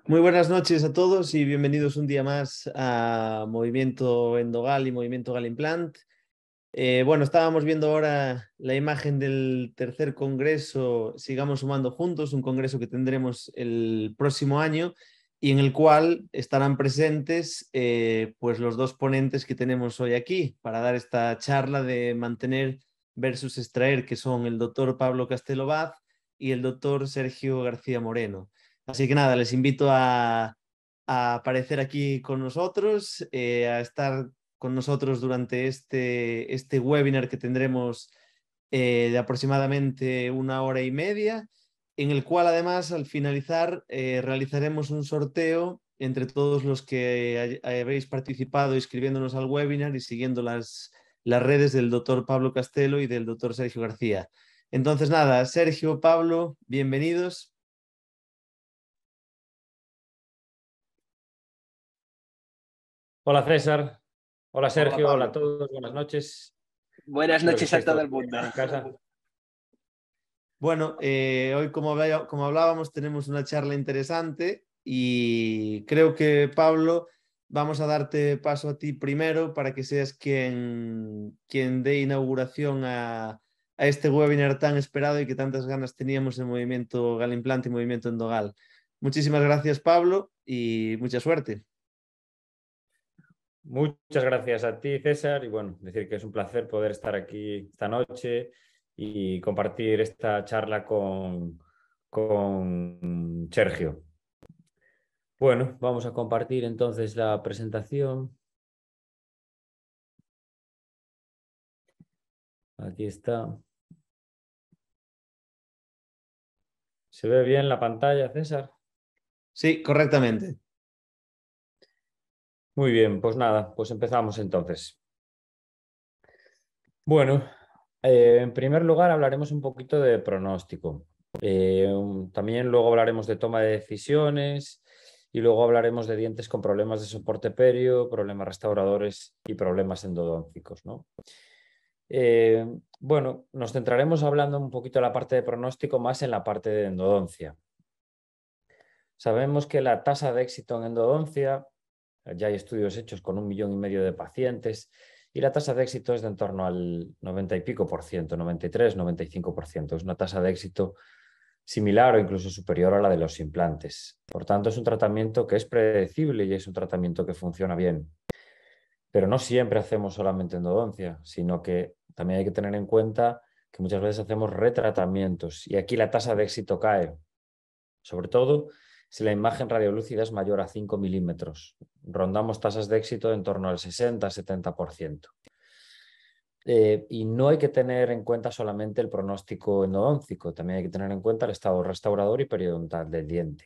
Muy buenas noches a todos y bienvenidos un día más a Movimiento Endogal y Movimiento Galimplant. Bueno, estábamos viendo ahora la imagen del tercer congreso Sigamos Sumando Juntos, un congreso que tendremos el próximo año y en el cual estarán presentes pues los dos ponentes que tenemos hoy aquí para dar esta charla de mantener versus extraer, que son el doctor Pablo Castelo Vaz y el doctor Sergio García Moreno. Así que nada, les invito a aparecer aquí con nosotros, a estar con nosotros durante este webinar que tendremos de aproximadamente 1 hora y media, en el cual además al finalizar realizaremos un sorteo entre todos los que habéis participado inscribiéndonos al webinar y siguiendo las redes del doctor Pablo Castelo y del doctor Sergio García. Entonces nada, Sergio, Pablo, bienvenidos. Hola César, hola Hola Sergio, hola a Pablo. todos, buenas noches. Buenas Espero que noches a estéis todo todos el mundo. bien en casa. Bueno, hoy como hablábamos tenemos una charla interesante y creo que Pablo vamos a darte paso a ti primero para que seas quien dé inauguración a este webinar tan esperado y que tantas ganas teníamos en Movimiento Galimplant y Movimiento Endogal. Muchísimas gracias Pablo y mucha suerte. Muchas gracias a ti César y bueno, decir que es un placer poder estar aquí esta noche y compartir esta charla con Sergio. Bueno, vamos a compartir entonces la presentación. Aquí está. ¿Se ve bien la pantalla, César? Sí, correctamente. Muy bien, pues nada, pues empezamos entonces. Bueno, en primer lugar hablaremos un poquito de pronóstico. También luego hablaremos de toma de decisiones y luego hablaremos de dientes con problemas de soporte perio, problemas restauradores y problemas endodóncicos, ¿no? Bueno, nos centraremos hablando un poquito de la parte de pronóstico más en la parte de endodoncia. Sabemos que la tasa de éxito en endodoncia, ya hay estudios hechos con 1,5 millones de pacientes, y la tasa de éxito es de en torno al 90 y pico por ciento, 93, 95%. Es una tasa de éxito similar o incluso superior a la de los implantes. Por tanto, es un tratamiento que es predecible y es un tratamiento que funciona bien. Pero no siempre hacemos solamente endodoncia, sino que también hay que tener en cuenta que muchas veces hacemos retratamientos y aquí la tasa de éxito cae, sobre todo si la imagen radiolúcida es mayor a 5 milímetros. Rondamos tasas de éxito de en torno al 60-70%. Y no hay que tener en cuenta solamente el pronóstico endodóncico, también hay que tener en cuenta el estado restaurador y periodontal del diente.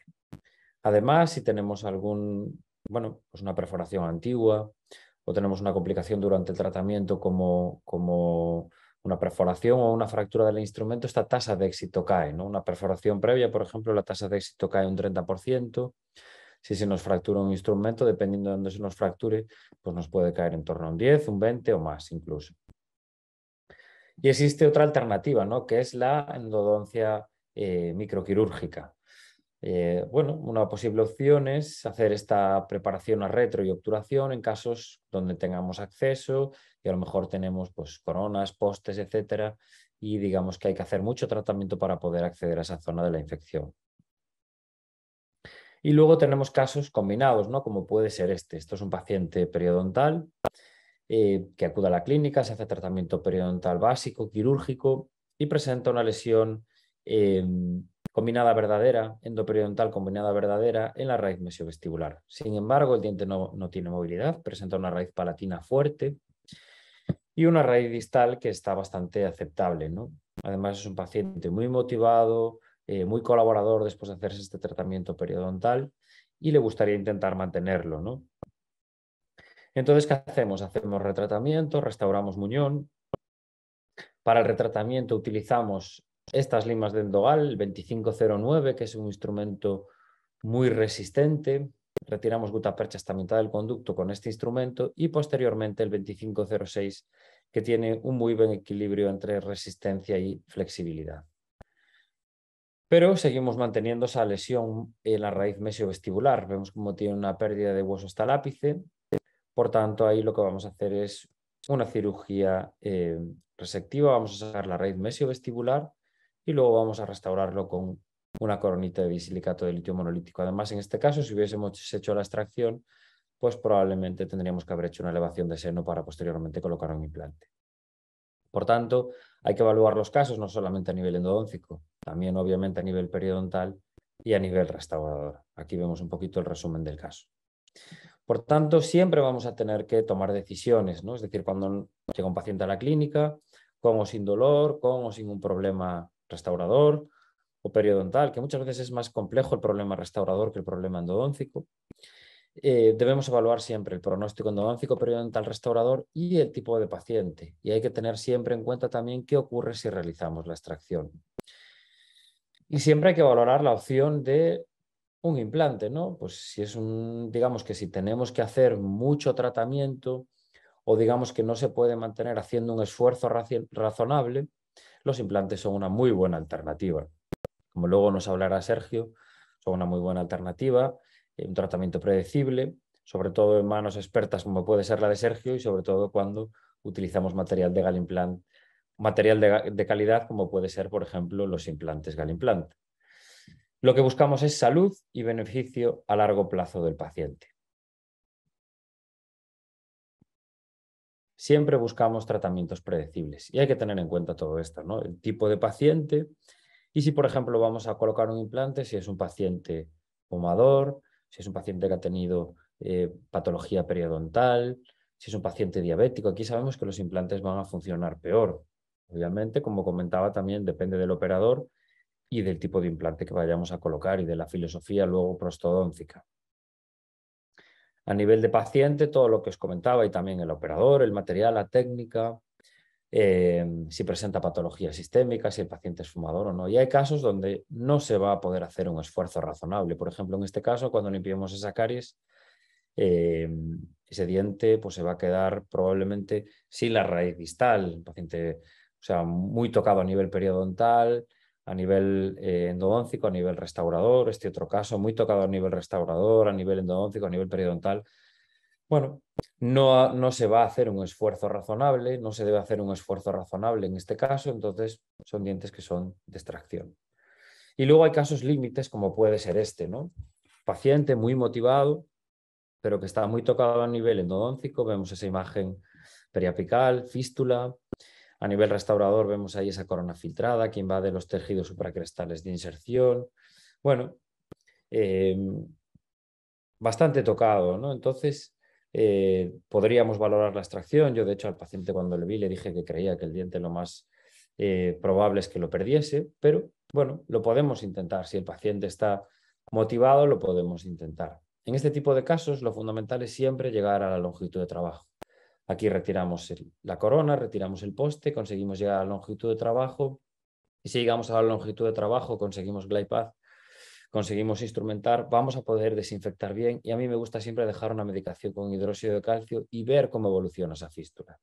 Además, si tenemos pues una perforación antigua o tenemos una complicación durante el tratamiento como una perforación o una fractura del instrumento, esta tasa de éxito cae, ¿no? Una perforación previa, por ejemplo, la tasa de éxito cae un 30%. Si se nos fractura un instrumento, dependiendo de dónde se nos fracture, pues nos puede caer en torno a un 10, un 20 o más incluso. Y existe otra alternativa, ¿no? Que es la endodoncia microquirúrgica. Bueno, una posible opción es hacer esta preparación a retro y obturación en casos donde tengamos acceso y a lo mejor tenemos pues, coronas, postes, etcétera, y digamos que hay que hacer mucho tratamiento para poder acceder a esa zona de la infección. Y luego tenemos casos combinados, ¿no? Como puede ser este. Esto es un paciente periodontal que acude a la clínica, se hace tratamiento periodontal básico, quirúrgico y presenta una lesión combinada verdadera, endoperiodontal combinada verdadera en la raíz mesiovestibular. Sin embargo, el diente no tiene movilidad, presenta una raíz palatina fuerte y una raíz distal que está bastante aceptable, ¿no? Además, es un paciente muy motivado, muy colaborador después de hacerse este tratamiento periodontal y le gustaría intentar mantenerlo, ¿no? Entonces, ¿qué hacemos? Hacemos retratamiento, restauramos muñón. Para el retratamiento utilizamos estas limas de endogal, el 2509, que es un instrumento muy resistente. Retiramos gutapercha hasta mitad del conducto con este instrumento y posteriormente el 2506, que tiene un muy buen equilibrio entre resistencia y flexibilidad. Pero seguimos manteniendo esa lesión en la raíz mesiovestibular. Vemos como tiene una pérdida de hueso hasta el ápice. Por tanto, ahí lo que vamos a hacer es una cirugía resectiva. Vamos a sacar la raíz mesiovestibular y luego vamos a restaurarlo con una coronita de disilicato de litio monolítico. Además, en este caso, si hubiésemos hecho la extracción, pues probablemente tendríamos que haber hecho una elevación de seno para posteriormente colocar un implante. Por tanto, hay que evaluar los casos no solamente a nivel endodóncico, también obviamente a nivel periodontal y a nivel restaurador. Aquí vemos un poquito el resumen del caso. Por tanto, siempre vamos a tener que tomar decisiones, ¿no? Es decir, cuando llega un paciente a la clínica, con o sin dolor, con o sin un problema restaurador o periodontal, que muchas veces es más complejo el problema restaurador que el problema endodóncico. Debemos evaluar siempre el pronóstico endodóncico, periodontal, restaurador y el tipo de paciente. Y hay que tener siempre en cuenta también qué ocurre si realizamos la extracción. Y siempre hay que valorar la opción de un implante, ¿no? Pues si es digamos que si tenemos que hacer mucho tratamiento o digamos que no se puede mantener haciendo un esfuerzo razonable, los implantes son una muy buena alternativa. Como luego nos hablará Sergio, son una muy buena alternativa, un tratamiento predecible, sobre todo en manos expertas como puede ser la de Sergio y sobre todo cuando utilizamos material de Galimplant, material de calidad como puede ser, por ejemplo, los implantes Galimplant. Lo que buscamos es salud y beneficio a largo plazo del paciente. Siempre buscamos tratamientos predecibles y hay que tener en cuenta todo esto, ¿no? El tipo de paciente y si, por ejemplo, vamos a colocar un implante, si es un paciente fumador, si es un paciente que ha tenido patología periodontal, si es un paciente diabético. Aquí sabemos que los implantes van a funcionar peor. Obviamente, como comentaba, también depende del operador y del tipo de implante que vayamos a colocar y de la filosofía luego prostodóntica. A nivel de paciente, todo lo que os comentaba y también el operador, el material, la técnica, si presenta patología sistémica, si el paciente es fumador o no. Y hay casos donde no se va a poder hacer un esfuerzo razonable. Por ejemplo, en este caso, cuando limpiemos esa caries, ese diente pues, se va a quedar probablemente sin la raíz distal. Un paciente, o sea, muy tocado a nivel periodontal, a nivel endodóncico, a nivel restaurador. Este otro caso, muy tocado a nivel restaurador, a nivel endodóncico, a nivel periodontal. Bueno, no se va a hacer un esfuerzo razonable, no se debe hacer un esfuerzo razonable en este caso, entonces son dientes que son de extracción. Y luego hay casos límites como puede ser este, ¿no? Paciente muy motivado, pero que está muy tocado a nivel endodóncico, vemos esa imagen periapical, fístula. A nivel restaurador vemos ahí esa corona filtrada que invade los tejidos supracrestales de inserción. Bueno, bastante tocado, ¿no? Entonces, podríamos valorar la extracción. Yo, de hecho, al paciente cuando le vi le dije que creía que el diente lo más probable es que lo perdiese, pero bueno, lo podemos intentar. Si el paciente está motivado, lo podemos intentar. En este tipo de casos, lo fundamental es siempre llegar a la longitud de trabajo. Aquí retiramos la corona, retiramos el poste, conseguimos llegar a la longitud de trabajo y si llegamos a la longitud de trabajo, conseguimos glide path, conseguimos instrumentar, vamos a poder desinfectar bien y a mí me gusta siempre dejar una medicación con hidróxido de calcio y ver cómo evoluciona esa fístula.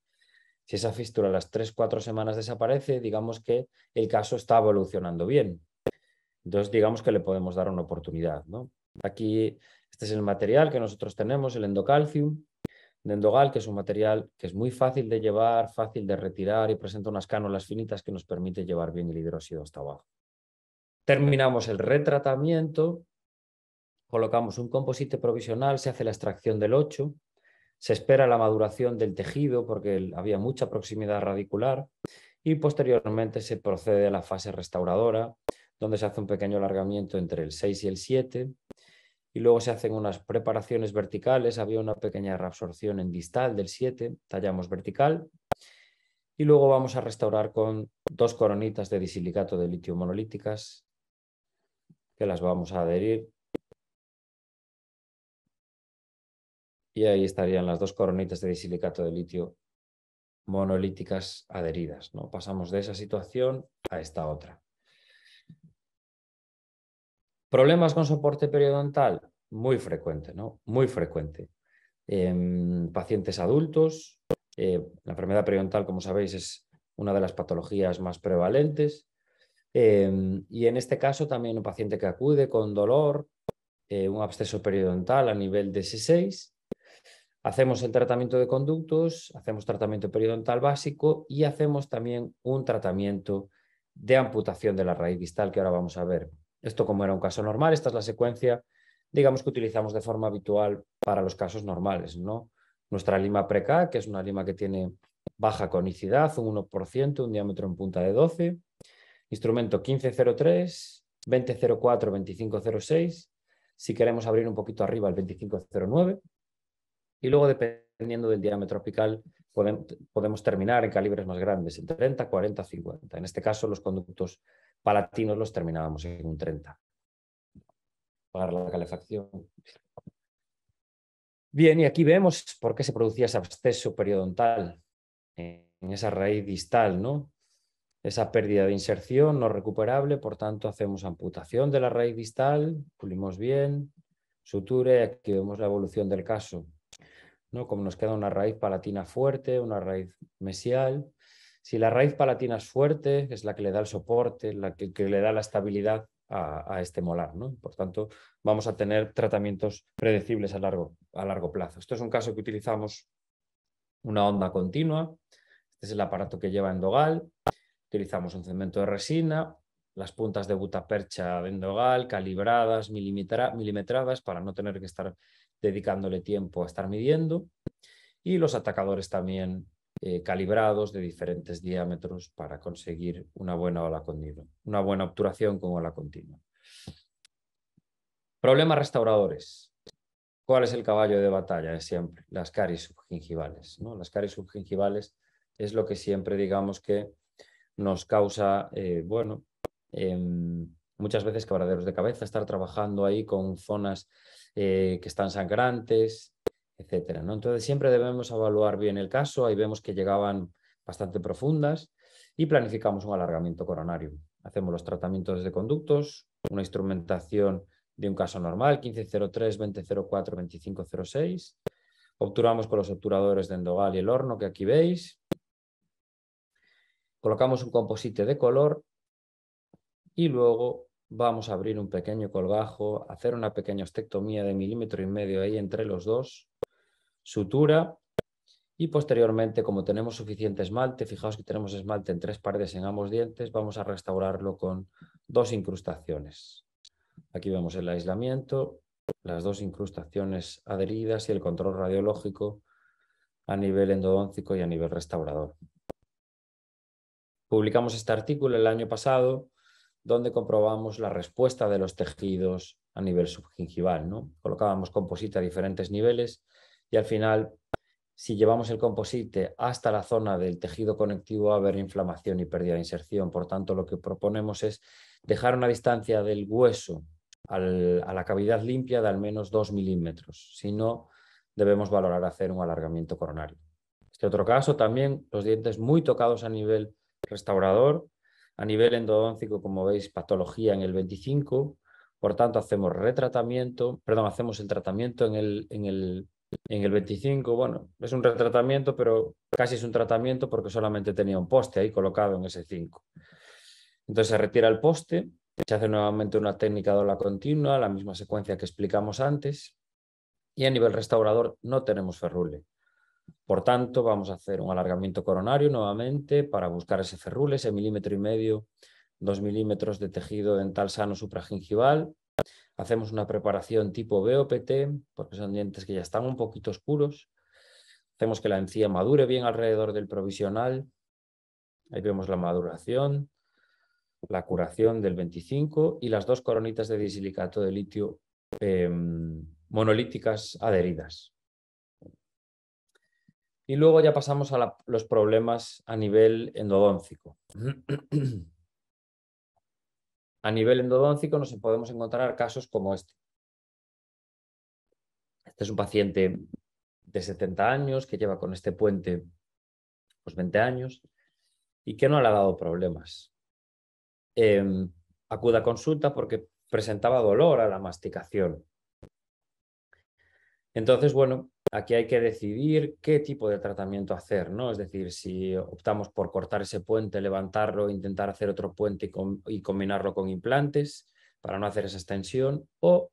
Si esa fístula a las 3-4 semanas desaparece, digamos que el caso está evolucionando bien. Entonces, digamos que le podemos dar una oportunidad, ¿no? Aquí, este es el material que nosotros tenemos, el endocalcium de Endogal, que es un material que es muy fácil de llevar, fácil de retirar y presenta unas cánulas finitas que nos permite llevar bien el hidróxido hasta abajo. Terminamos el retratamiento, colocamos un composite provisional, se hace la extracción del 8, se espera la maduración del tejido porque había mucha proximidad radicular y posteriormente se procede a la fase restauradora, donde se hace un pequeño alargamiento entre el 6 y el 7 y luego se hacen unas preparaciones verticales, había una pequeña reabsorción en distal del 7, tallamos vertical y luego vamos a restaurar con 2 coronitas de disilicato de litio monolíticas que las vamos a adherir. Y ahí estarían las 2 coronitas de disilicato de litio monolíticas adheridas, ¿no? Pasamos de esa situación a esta otra. ¿Problemas con soporte periodontal? Muy frecuente, ¿no? Muy frecuente. Pacientes adultos, la enfermedad periodontal, como sabéis, es una de las patologías más prevalentes. Y en este caso también un paciente que acude con dolor, un absceso periodontal a nivel de S6. Hacemos el tratamiento de conductos, hacemos tratamiento periodontal básico y hacemos también un tratamiento de amputación de la raíz distal que ahora vamos a ver. Esto como era un caso normal, esta es la secuencia, digamos que utilizamos de forma habitual para los casos normales, ¿no? Nuestra lima Preca, que es una lima que tiene baja conicidad, un 1%, un diámetro en punta de 12, instrumento 1503, 2004, 2506, si queremos abrir un poquito arriba el 2509, y luego dependiendo del diámetro apical podemos terminar en calibres más grandes, en 30, 40, 50. En este caso los conductos palatinos los terminábamos en un 30. Pagar la calefacción. Bien, y aquí vemos por qué se producía ese absceso periodontal en esa raíz distal, ¿no? Esa pérdida de inserción no recuperable, por tanto hacemos amputación de la raíz distal, pulimos bien, suture, aquí vemos la evolución del caso, ¿no? Como nos queda una raíz palatina fuerte, una raíz mesial. Si la raíz palatina es fuerte, es la que le da el soporte, la que le da la estabilidad a este molar, ¿no? Por tanto, vamos a tener tratamientos predecibles a largo plazo. Esto es un caso que utilizamos una onda continua. Este es el aparato que lleva Endogal. Utilizamos un cemento de resina, las puntas de butapercha de Endogal calibradas, milimetradas para no tener que estar dedicándole tiempo a estar midiendo, y los atacadores también calibrados de diferentes diámetros para conseguir una buena ola continua, una buena obturación con ola continua. Problemas restauradores. ¿Cuál es el caballo de batalla de siempre? Las caries subgingivales, ¿no? Las caries subgingivales es lo que siempre digamos que nos causa, muchas veces quebraderos de cabeza, estar trabajando ahí con zonas que están sangrantes, etcétera, ¿no? Entonces siempre debemos evaluar bien el caso, ahí vemos que llegaban bastante profundas y planificamos un alargamiento coronario. Hacemos los tratamientos de conductos, una instrumentación de un caso normal, 1503, 2004, 2506. Obturamos con los obturadores de Endogal y el horno que aquí veis. Colocamos un composite de color y luego vamos a abrir un pequeño colgajo, hacer una pequeña ostectomía de 1,5 milímetros ahí entre los dos, sutura, y posteriormente, como tenemos suficiente esmalte, fijaos que tenemos esmalte en 3 paredes en ambos dientes, vamos a restaurarlo con 2 incrustaciones. Aquí vemos el aislamiento, las 2 incrustaciones adheridas y el control radiológico a nivel endodóntico y a nivel restaurador. Publicamos este artículo el año pasado donde comprobamos la respuesta de los tejidos a nivel subgingival, ¿no? Colocábamos composite a diferentes niveles y al final, si llevamos el composite hasta la zona del tejido conectivo, va a haber inflamación y pérdida de inserción. Por tanto, lo que proponemos es dejar una distancia del hueso a la cavidad limpia de al menos 2 milímetros. Si no, debemos valorar hacer un alargamiento coronario. Este otro caso también, los dientes muy tocados a nivel restaurador, a nivel endodóntico, como veis, patología en el 25, por tanto hacemos hacemos el tratamiento en el 25, bueno, es un retratamiento, pero casi es un tratamiento porque solamente tenía un poste ahí colocado en ese 5. Entonces se retira el poste, se hace nuevamente una técnica de ola continua, la misma secuencia que explicamos antes, y a nivel restaurador no tenemos ferrule. Por tanto, vamos a hacer un alargamiento coronario nuevamente para buscar ese ferrule, ese 1,5 milímetros, 2 milímetros de tejido dental sano supragingival. Hacemos una preparación tipo BOPT, porque son dientes que ya están un poquito oscuros. Hacemos que la encía madure bien alrededor del provisional. Ahí vemos la maduración, la curación del 25 y las 2 coronitas de disilicato de litio monolíticas adheridas. Y luego ya pasamos a los problemas a nivel endodóntico. A nivel endodóntico nos podemos encontrar casos como este. Este es un paciente de 70 años que lleva con este puente pues 20 años y que no le ha dado problemas. Acude a consulta porque presentaba dolor a la masticación. Entonces, bueno, aquí hay que decidir qué tipo de tratamiento hacer, ¿no? Es decir, si optamos por cortar ese puente, levantarlo, intentar hacer otro puente y combinarlo con implantes para no hacer esa extensión, o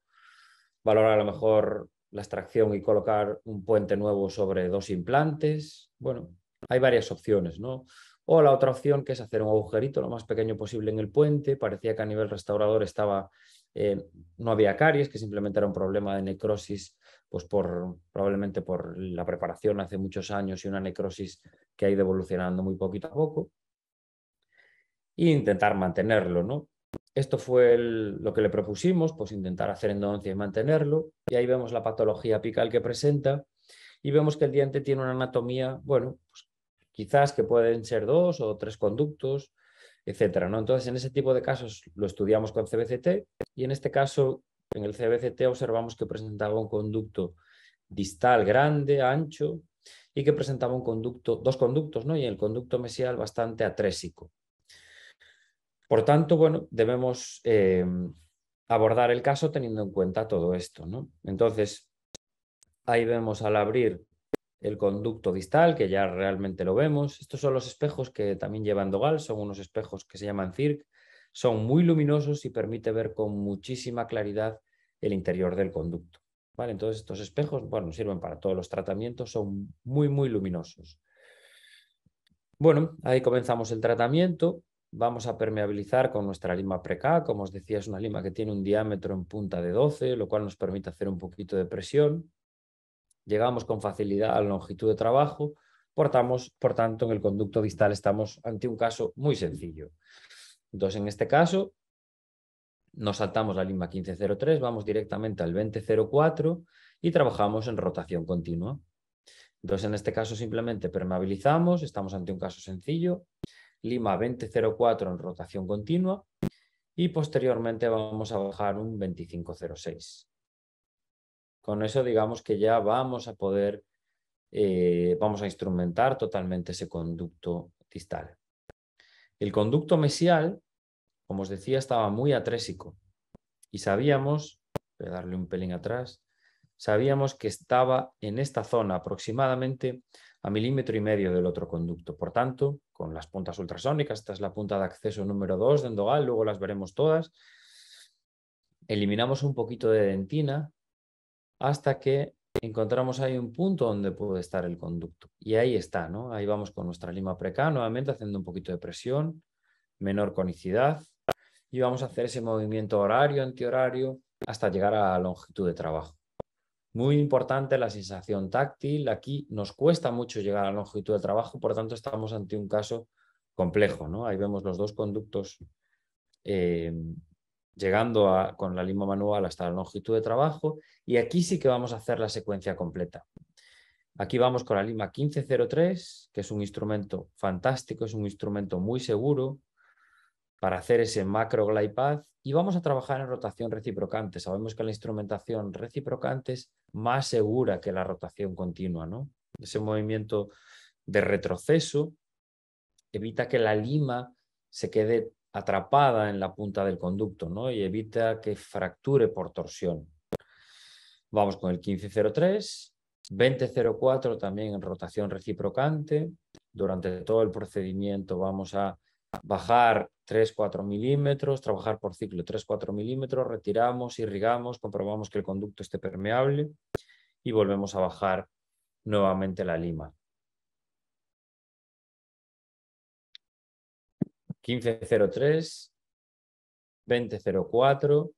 valorar a lo mejor la extracción y colocar un puente nuevo sobre 2 implantes. Bueno, hay varias opciones, ¿no? O la otra opción, que es hacer un agujerito lo más pequeño posible en el puente. Parecía que a nivel restaurador no había caries, que simplemente era un problema de necrosis, pues probablemente por la preparación hace muchos años y una necrosis que ha ido evolucionando muy poquito a poco. E intentar mantenerlo, ¿no? Esto fue lo que le propusimos, pues intentar hacer endodoncia y mantenerlo. Y ahí vemos la patología apical que presenta y vemos que el diente tiene una anatomía, bueno, pues quizás que pueden ser 2 o 3 conductos, etcétera, ¿no? Entonces, en ese tipo de casos lo estudiamos con CBCT y en este caso, en el CBCT observamos que presentaba un conducto distal grande, ancho, y que presentaba dos conductos, ¿no? Y el conducto mesial bastante atrésico. Por tanto, bueno, debemos abordar el caso teniendo en cuenta todo esto, ¿no? Entonces, ahí vemos al abrir el conducto distal, que ya realmente lo vemos. Estos son los espejos que también lleva Endogal, son unos espejos que se llaman CIRC, son muy luminosos y permite ver con muchísima claridad el interior del conducto, ¿vale? Entonces, estos espejos, bueno, sirven para todos los tratamientos, son muy, muy luminosos. Bueno, ahí comenzamos el tratamiento. Vamos a permeabilizar con nuestra lima Preca. Como os decía, es una lima que tiene un diámetro en punta de 12, lo cual nos permite hacer un poquito de presión. Llegamos con facilidad a la longitud de trabajo. Por tanto, en el conducto distal estamos ante un caso muy sencillo. Entonces, en este caso, nos saltamos la lima 1503, vamos directamente al 2004 y trabajamos en rotación continua. Entonces, en este caso simplemente permeabilizamos, estamos ante un caso sencillo, lima 2004 en rotación continua y posteriormente vamos a bajar un 2506. Con eso digamos que ya vamos a poder, vamos a instrumentar totalmente ese conducto distal. El conducto mesial, como os decía, estaba muy atrésico y sabíamos, voy a darle un pelín atrás, sabíamos que estaba en esta zona aproximadamente a 1,5 milímetros del otro conducto. Por tanto, con las puntas ultrasónicas, esta es la punta de acceso número 2 de Endogal, luego las veremos todas, eliminamos un poquito de dentina hasta que encontramos ahí un punto donde puede estar el conducto. Y ahí está, ¿no? Ahí vamos con nuestra lima Preca, nuevamente haciendo un poquito de presión, menor conicidad, y vamos a hacer ese movimiento horario, antihorario, hasta llegar a la longitud de trabajo. Muy importante la sensación táctil. Aquí nos cuesta mucho llegar a la longitud de trabajo, por tanto estamos ante un caso complejo, ¿no? Ahí vemos los dos conductos llegando con la lima manual hasta la longitud de trabajo y aquí sí que vamos a hacer la secuencia completa. Aquí vamos con la lima 1503, que es un instrumento fantástico, es un instrumento muy seguro para hacer ese macro glide path y vamos a trabajar en rotación reciprocante. Sabemos que la instrumentación reciprocante es más segura que la rotación continua, ¿no? Ese movimiento de retroceso evita que la lima se quede atrapada en la punta del conducto, ¿no? Y evita que fracture por torsión. Vamos con el 1503, 2004 también en rotación reciprocante. Durante todo el procedimiento vamos a bajar 3-4 milímetros, trabajar por ciclo 3-4 milímetros, retiramos, irrigamos, comprobamos que el conducto esté permeable y volvemos a bajar nuevamente la lima. 1503, 2004,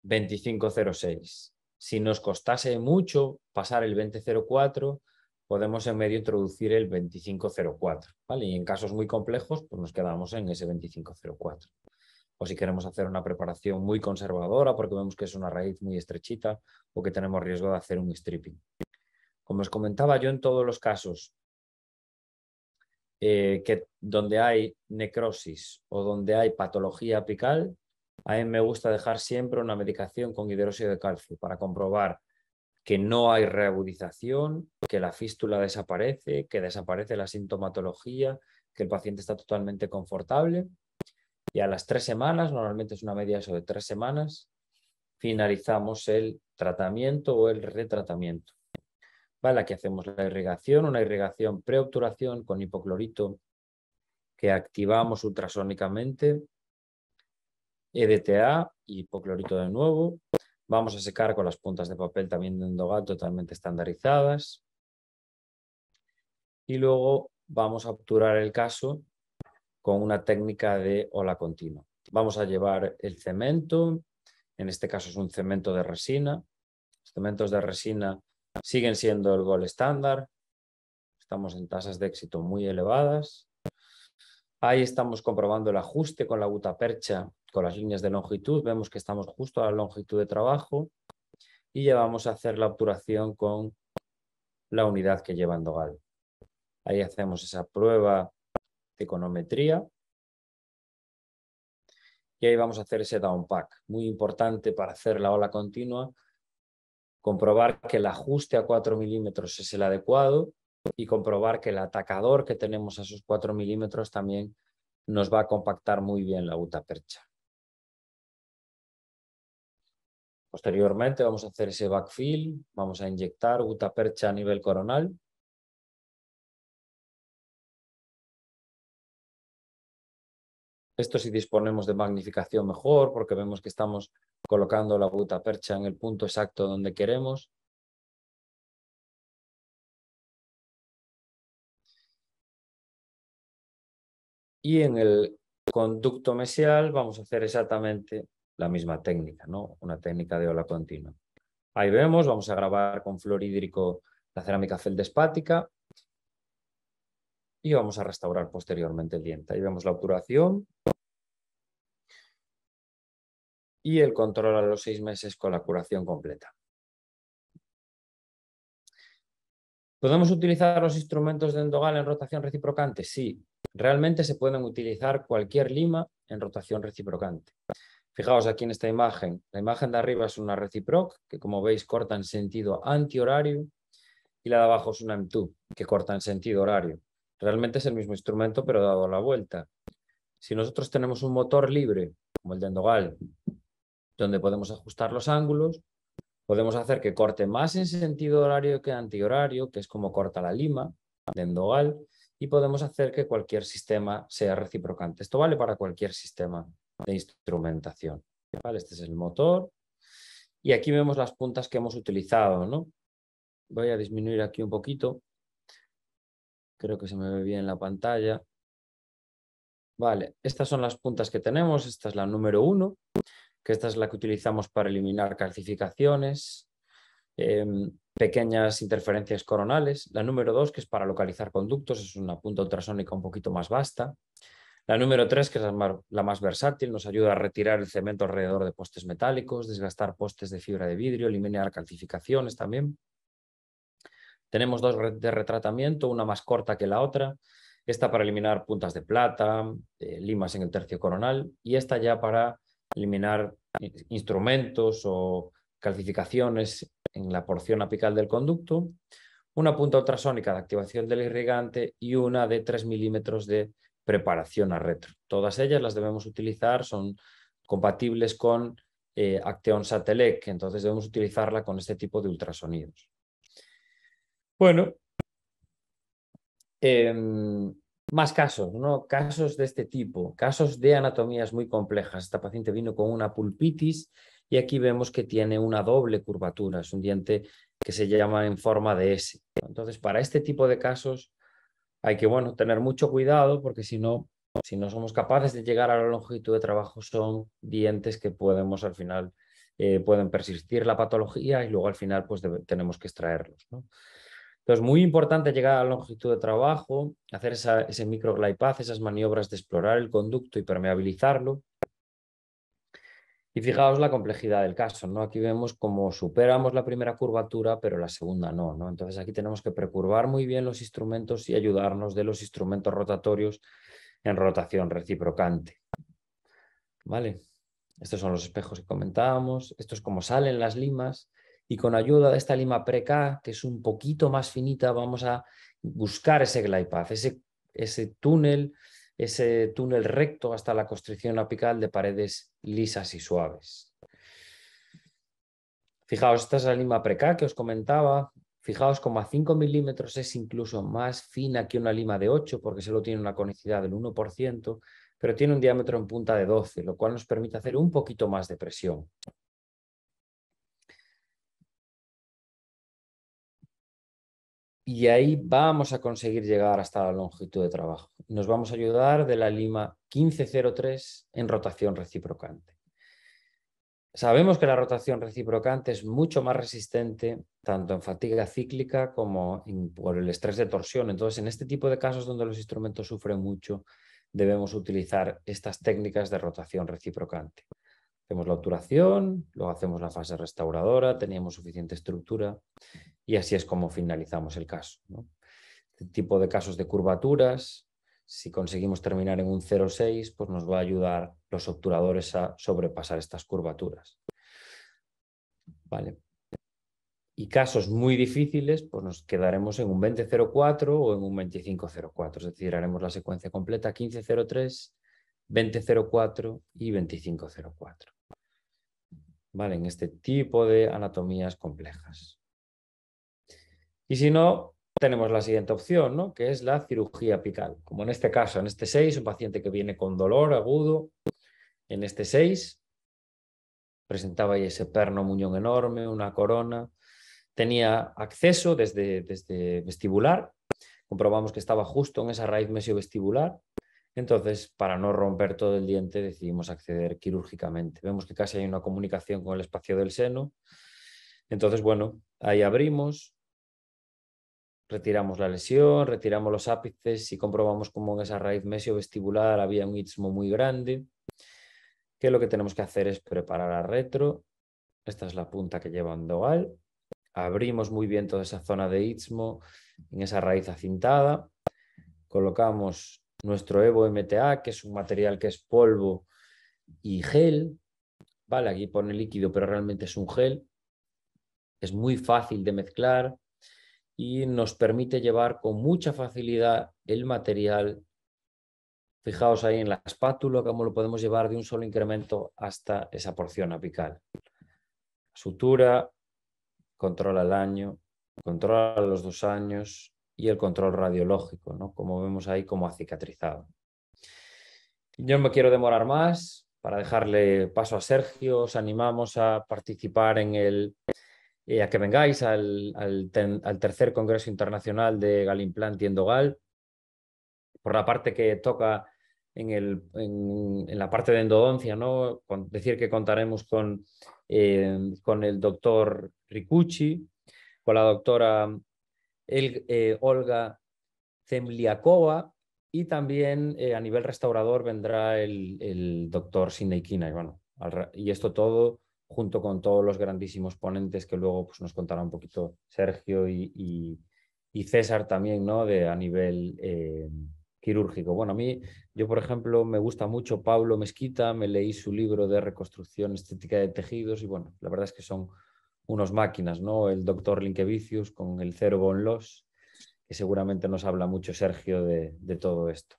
2506. Si nos costase mucho pasar el 2004, podemos en medio introducir el 2504, ¿vale? Y en casos muy complejos, pues nos quedamos en ese 2504. O si queremos hacer una preparación muy conservadora porque vemos que es una raíz muy estrechita o que tenemos riesgo de hacer un stripping. Como os comentaba, yo en todos los casos donde hay necrosis o donde hay patología apical, a mí me gusta dejar siempre una medicación con hidróxido de calcio para comprobar que no hay reagudización, que la fístula desaparece, que desaparece la sintomatología, que el paciente está totalmente confortable. Y a las 3 semanas, normalmente es una media eso de 3 semanas, finalizamos el tratamiento o el retratamiento. ¿Vale? Aquí hacemos la irrigación, una irrigación preobturación con hipoclorito que activamos ultrasónicamente, EDTA y hipoclorito de nuevo. Vamos a secar con las puntas de papel también de Endogal totalmente estandarizadas. Y luego vamos a obturar el caso con una técnica de ola continua. Vamos a llevar el cemento, en este caso es un cemento de resina. Los cementos de resina siguen siendo el gold estándar. Estamos en tasas de éxito muy elevadas. Ahí estamos comprobando el ajuste con la gutapercha, con las líneas de longitud. Vemos que estamos justo a la longitud de trabajo y ya vamos a hacer la obturación con la unidad que lleva Endogal. Ahí hacemos esa prueba de econometría y ahí vamos a hacer ese down pack. Muy importante para hacer la ola continua, comprobar que el ajuste a 4 milímetros es el adecuado y comprobar que el atacador que tenemos a esos 4 milímetros también nos va a compactar muy bien la gutapercha. Posteriormente vamos a hacer ese backfill, vamos a inyectar gutapercha a nivel coronal. Esto si disponemos de magnificación mejor, porque vemos que estamos colocando la gutapercha en el punto exacto donde queremos. Y en el conducto mesial vamos a hacer exactamente la misma técnica, ¿no? Una técnica de ola continua. Ahí vemos, vamos a grabar con fluorhídrico la cerámica feldespática y vamos a restaurar posteriormente el diente. Ahí vemos la obturación y el control a los 6 meses con la curación completa. ¿Podemos utilizar los instrumentos de Endogal en rotación reciprocante? Sí, realmente se pueden utilizar cualquier lima en rotación reciprocante. Fijaos aquí en esta imagen. La imagen de arriba es una reciproc, que como veis corta en sentido antihorario, y la de abajo es una M2, que corta en sentido horario. Realmente es el mismo instrumento, pero dado la vuelta. Si nosotros tenemos un motor libre, como el de Endogal, donde podemos ajustar los ángulos, podemos hacer que corte más en sentido horario que antihorario, que es como corta la lima de Endogal, y podemos hacer que cualquier sistema sea reciprocante. Esto vale para cualquier sistema de instrumentación. ¿Vale? Este es el motor. Y aquí vemos las puntas que hemos utilizado, ¿no? Voy a disminuir aquí un poquito. Creo que se me ve bien en la pantalla. Vale, estas son las puntas que tenemos. Esta es la número 1, que esta es la que utilizamos para eliminar calcificaciones, pequeñas interferencias coronales. La número 2, que es para localizar conductos, es una punta ultrasónica un poquito más vasta. La número 3, que es la más versátil, nos ayuda a retirar el cemento alrededor de postes metálicos, desgastar postes de fibra de vidrio, eliminar calcificaciones también. Tenemos 2 de retratamiento, una más corta que la otra. Esta para eliminar puntas de plata, limas en el tercio coronal, y esta ya para eliminar instrumentos o calcificaciones en la porción apical del conducto. Una punta ultrasónica de activación del irrigante y una de 3 milímetros de preparación a retro. Todas ellas las debemos utilizar, son compatibles con Acteon Satelec, entonces debemos utilizarla con este tipo de ultrasonidos. Bueno, más casos, ¿no? Casos de este tipo, casos de anatomías muy complejas. Esta paciente vino con una pulpitis y aquí vemos que tiene una doble curvatura, es un diente que se llama en forma de S. Entonces, para este tipo de casos hay que, bueno, tener mucho cuidado porque si no somos capaces de llegar a la longitud de trabajo, son dientes que podemos al final, pueden persistir la patología y luego al final pues tenemos que extraerlos, ¿no? Entonces, muy importante llegar a la longitud de trabajo, hacer ese microglide path, esas maniobras de explorar el conducto y permeabilizarlo. Y fijaos la complejidad del caso, ¿no? Aquí vemos cómo superamos la primera curvatura, pero la segunda no, ¿no? Entonces aquí tenemos que precurvar muy bien los instrumentos y ayudarnos de los instrumentos rotatorios en rotación reciprocante. ¿Vale? Estos son los espejos que comentábamos. Esto es como salen las limas. Y con ayuda de esta lima Pre-K, que es un poquito más finita, vamos a buscar ese glide path, ese túnel recto hasta la constricción apical de paredes lisas y suaves. Fijaos, esta es la lima Pre-K que os comentaba. Fijaos como a 5 milímetros es incluso más fina que una lima de 8 porque solo tiene una conicidad del 1%, pero tiene un diámetro en punta de 12, lo cual nos permite hacer un poquito más de presión. Y ahí vamos a conseguir llegar hasta la longitud de trabajo. Nos vamos a ayudar de la lima 1503 en rotación reciprocante. Sabemos que la rotación reciprocante es mucho más resistente tanto en fatiga cíclica como por el estrés de torsión. Entonces, en este tipo de casos donde los instrumentos sufren mucho, debemos utilizar estas técnicas de rotación reciprocante. Hacemos la obturación, luego hacemos la fase restauradora, teníamos suficiente estructura y así es como finalizamos el caso, ¿no? Este tipo de casos de curvaturas, si conseguimos terminar en un 0,6, pues nos va a ayudar los obturadores a sobrepasar estas curvaturas. ¿Vale? Y casos muy difíciles, pues nos quedaremos en un 20,04 o en un 25,04, es decir, haremos la secuencia completa 15,03, 20,04 y 25,04. ¿Vale? En este tipo de anatomías complejas. Y si no, tenemos la siguiente opción, ¿no? Que es la cirugía apical. Como en este caso, en este 6, un paciente que viene con dolor agudo, en este 6 presentaba ahí ese perno muñón enorme, una corona, tenía acceso desde vestibular, comprobamos que estaba justo en esa raíz mesiovestibular, entonces para no romper todo el diente decidimos acceder quirúrgicamente. Vemos que casi hay una comunicación con el espacio del seno, entonces bueno, ahí abrimos, retiramos la lesión, retiramos los ápices y comprobamos cómo en esa raíz mesiovestibular había un istmo muy grande, que lo que tenemos que hacer es preparar a retro. Esta es la punta que lleva un dogal. Abrimos muy bien toda esa zona de istmo en esa raíz acintada. Colocamos nuestro Evo MTA, que es un material que es polvo y gel. Vale, aquí pone líquido, pero realmente es un gel. Es muy fácil de mezclar y nos permite llevar con mucha facilidad el material. Fijaos ahí en la espátula cómo lo podemos llevar de un solo incremento hasta esa porción apical. Sutura, controla el año, controla los 2 años y el control radiológico, ¿no? Como vemos ahí, como ha cicatrizado. Yo no me quiero demorar más para dejarle paso a Sergio. Os animamos a participar en a que vengáis al tercer Congreso Internacional de Galimplant y Endogal. Por la parte que toca en la parte de endodoncia, ¿no? Decir que contaremos con el doctor Ricucci, con la doctora Olga Zemliakova y también a nivel restaurador vendrá el doctor Sidney Kina. Y, bueno, y esto todo junto con todos los grandísimos ponentes que luego pues, nos contará un poquito Sergio y César también, ¿no? A nivel quirúrgico. Bueno, yo por ejemplo me gusta mucho Pablo Mesquita, me leí su libro de reconstrucción estética de tejidos y bueno, la verdad es que son unos máquinas, ¿no? El doctor Linkevicius con el Zero Bone Loss, que seguramente nos habla mucho Sergio de todo esto.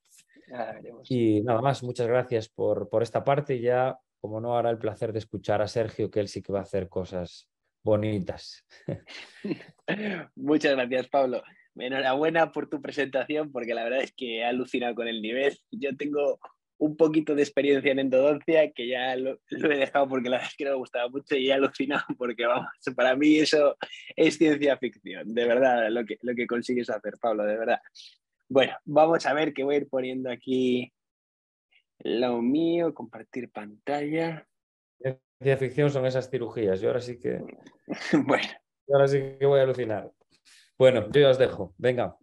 Y nada más, muchas gracias por esta parte y ya, como no, hará el placer de escuchar a Sergio, que él sí que va a hacer cosas bonitas. Muchas gracias, Pablo. Enhorabuena por tu presentación, porque la verdad es que he alucinado con el nivel. Yo tengo un poquito de experiencia en endodoncia, que ya lo he dejado porque la verdad es que no me gustaba mucho y he alucinado porque, vamos, para mí eso es ciencia ficción, de verdad, lo que consigues hacer, Pablo, de verdad. Bueno, vamos a ver que voy a ir poniendo aquí lo mío, compartir pantalla. Ciencia ficción son esas cirugías, yo ahora sí que... Bueno. Ahora sí que voy a alucinar. Bueno, yo ya os dejo. Venga.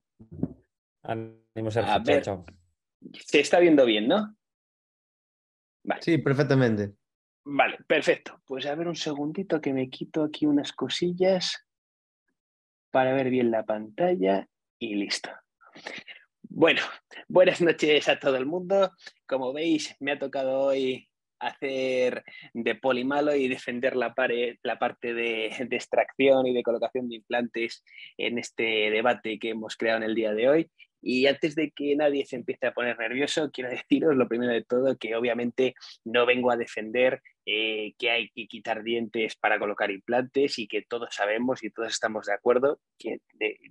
Ánimo, Sergio. A ver, chao. se está viendo bien, ¿no? Vale. Sí, perfectamente. Vale, perfecto. Pues a ver un segundito que me quito aquí unas cosillas para ver bien la pantalla y listo. Bueno, buenas noches a todo el mundo. Como veis, me ha tocado hoy hacer de polimalo y defender la parte de extracción y de colocación de implantes en este debate que hemos creado en el día de hoy. Y antes de que nadie se empiece a poner nervioso, quiero deciros lo primero de todo que obviamente no vengo a defender que hay que quitar dientes para colocar implantes y que todos sabemos y todos estamos de acuerdo que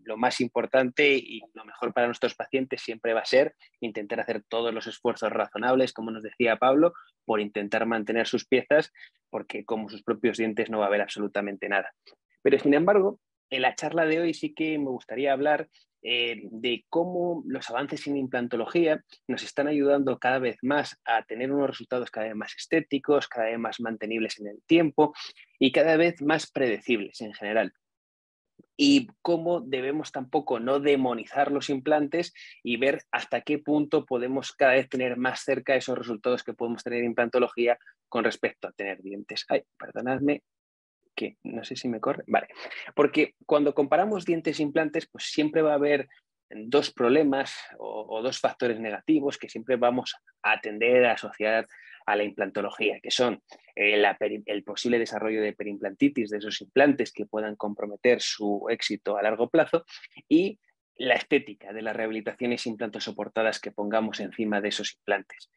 lo más importante y lo mejor para nuestros pacientes siempre va a ser intentar hacer todos los esfuerzos razonables, como nos decía Pablo, por intentar mantener sus piezas, porque como sus propios dientes no va a haber absolutamente nada. Pero sin embargo, en la charla de hoy sí que me gustaría hablar de cómo los avances en implantología nos están ayudando cada vez más a tener unos resultados cada vez más estéticos, cada vez más mantenibles en el tiempo y cada vez más predecibles en general. Y cómo debemos tampoco no demonizar los implantes y ver hasta qué punto podemos cada vez tener más cerca esos resultados que podemos tener en implantología con respecto a tener dientes. Ay, perdonadme, que no sé si me corre. Vale, porque cuando comparamos dientes e implantes, pues siempre va a haber dos problemas o dos factores negativos que siempre vamos a tender a asociar a la implantología, que son el posible desarrollo de perimplantitis de esos implantes que puedan comprometer su éxito a largo plazo y la estética de las rehabilitaciones implantosoportadas que pongamos encima de esos implantes.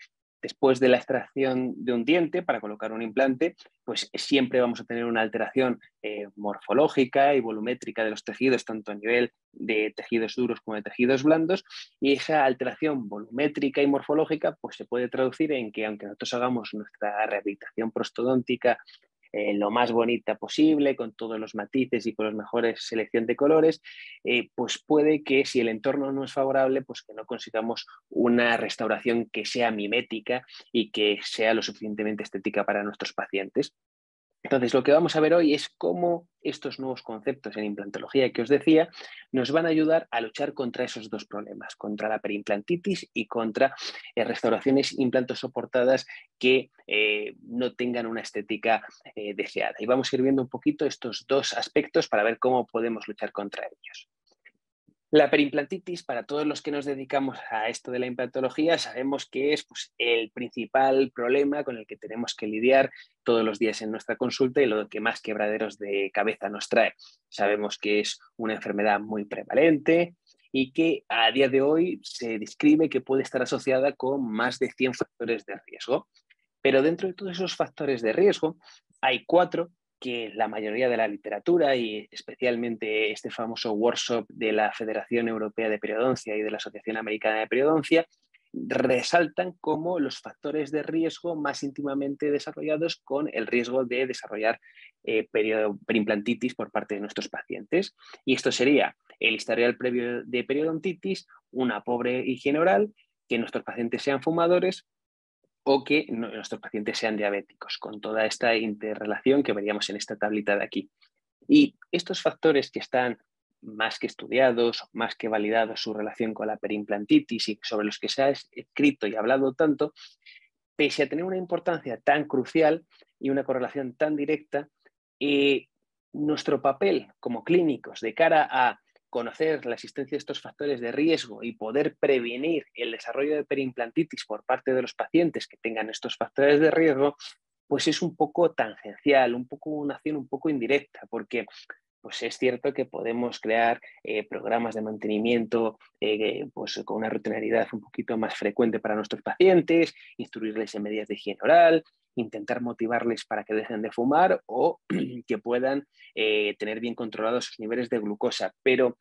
Después de la extracción de un diente para colocar un implante, pues siempre vamos a tener una alteración morfológica y volumétrica de los tejidos, tanto a nivel de tejidos duros como de tejidos blandos, y esa alteración volumétrica y morfológica pues se puede traducir en que aunque nosotros hagamos nuestra rehabilitación prostodóntica lo más bonita posible, con todos los matices y con la mejor selección de colores, pues puede que si el entorno no es favorable, pues que no consigamos una restauración que sea mimética y que sea lo suficientemente estética para nuestros pacientes. Entonces, lo que vamos a ver hoy es cómo estos nuevos conceptos en implantología que os decía nos van a ayudar a luchar contra esos dos problemas, contra la perimplantitis y contra restauraciones implantosoportadas que no tengan una estética deseada. Y vamos a ir viendo un poquito estos dos aspectos para ver cómo podemos luchar contra ellos. La perimplantitis, para todos los que nos dedicamos a esto de la implantología, sabemos que es pues, el principal problema con el que tenemos que lidiar todos los días en nuestra consulta y lo que más quebraderos de cabeza nos trae. Sabemos que es una enfermedad muy prevalente y que a día de hoy se describe que puede estar asociada con más de 100 factores de riesgo. Pero dentro de todos esos factores de riesgo hay 4 que la mayoría de la literatura y especialmente este famoso workshop de la Federación Europea de Periodoncia y de la Asociación Americana de Periodoncia resaltan como los factores de riesgo más íntimamente desarrollados con el riesgo de desarrollar perimplantitis por parte de nuestros pacientes. Y esto sería el historial previo de periodontitis, una pobre higiene oral, que nuestros pacientes sean fumadores, o que nuestros pacientes sean diabéticos, con toda esta interrelación que veríamos en esta tablita de aquí. Y estos factores que están más que estudiados, más que validados su relación con la perimplantitis y sobre los que se ha escrito y hablado tanto, pese a tener una importancia tan crucial y una correlación tan directa, nuestro papel como clínicos de cara a conocer la existencia de estos factores de riesgo y poder prevenir el desarrollo de perimplantitis por parte de los pacientes que tengan estos factores de riesgo, pues es un poco tangencial, un poco una acción un poco indirecta, porque pues es cierto que podemos crear programas de mantenimiento pues con una rutinariedad un poquito más frecuente para nuestros pacientes, instruirles en medidas de higiene oral, intentar motivarles para que dejen de fumar o que puedan tener bien controlados sus niveles de glucosa. Pero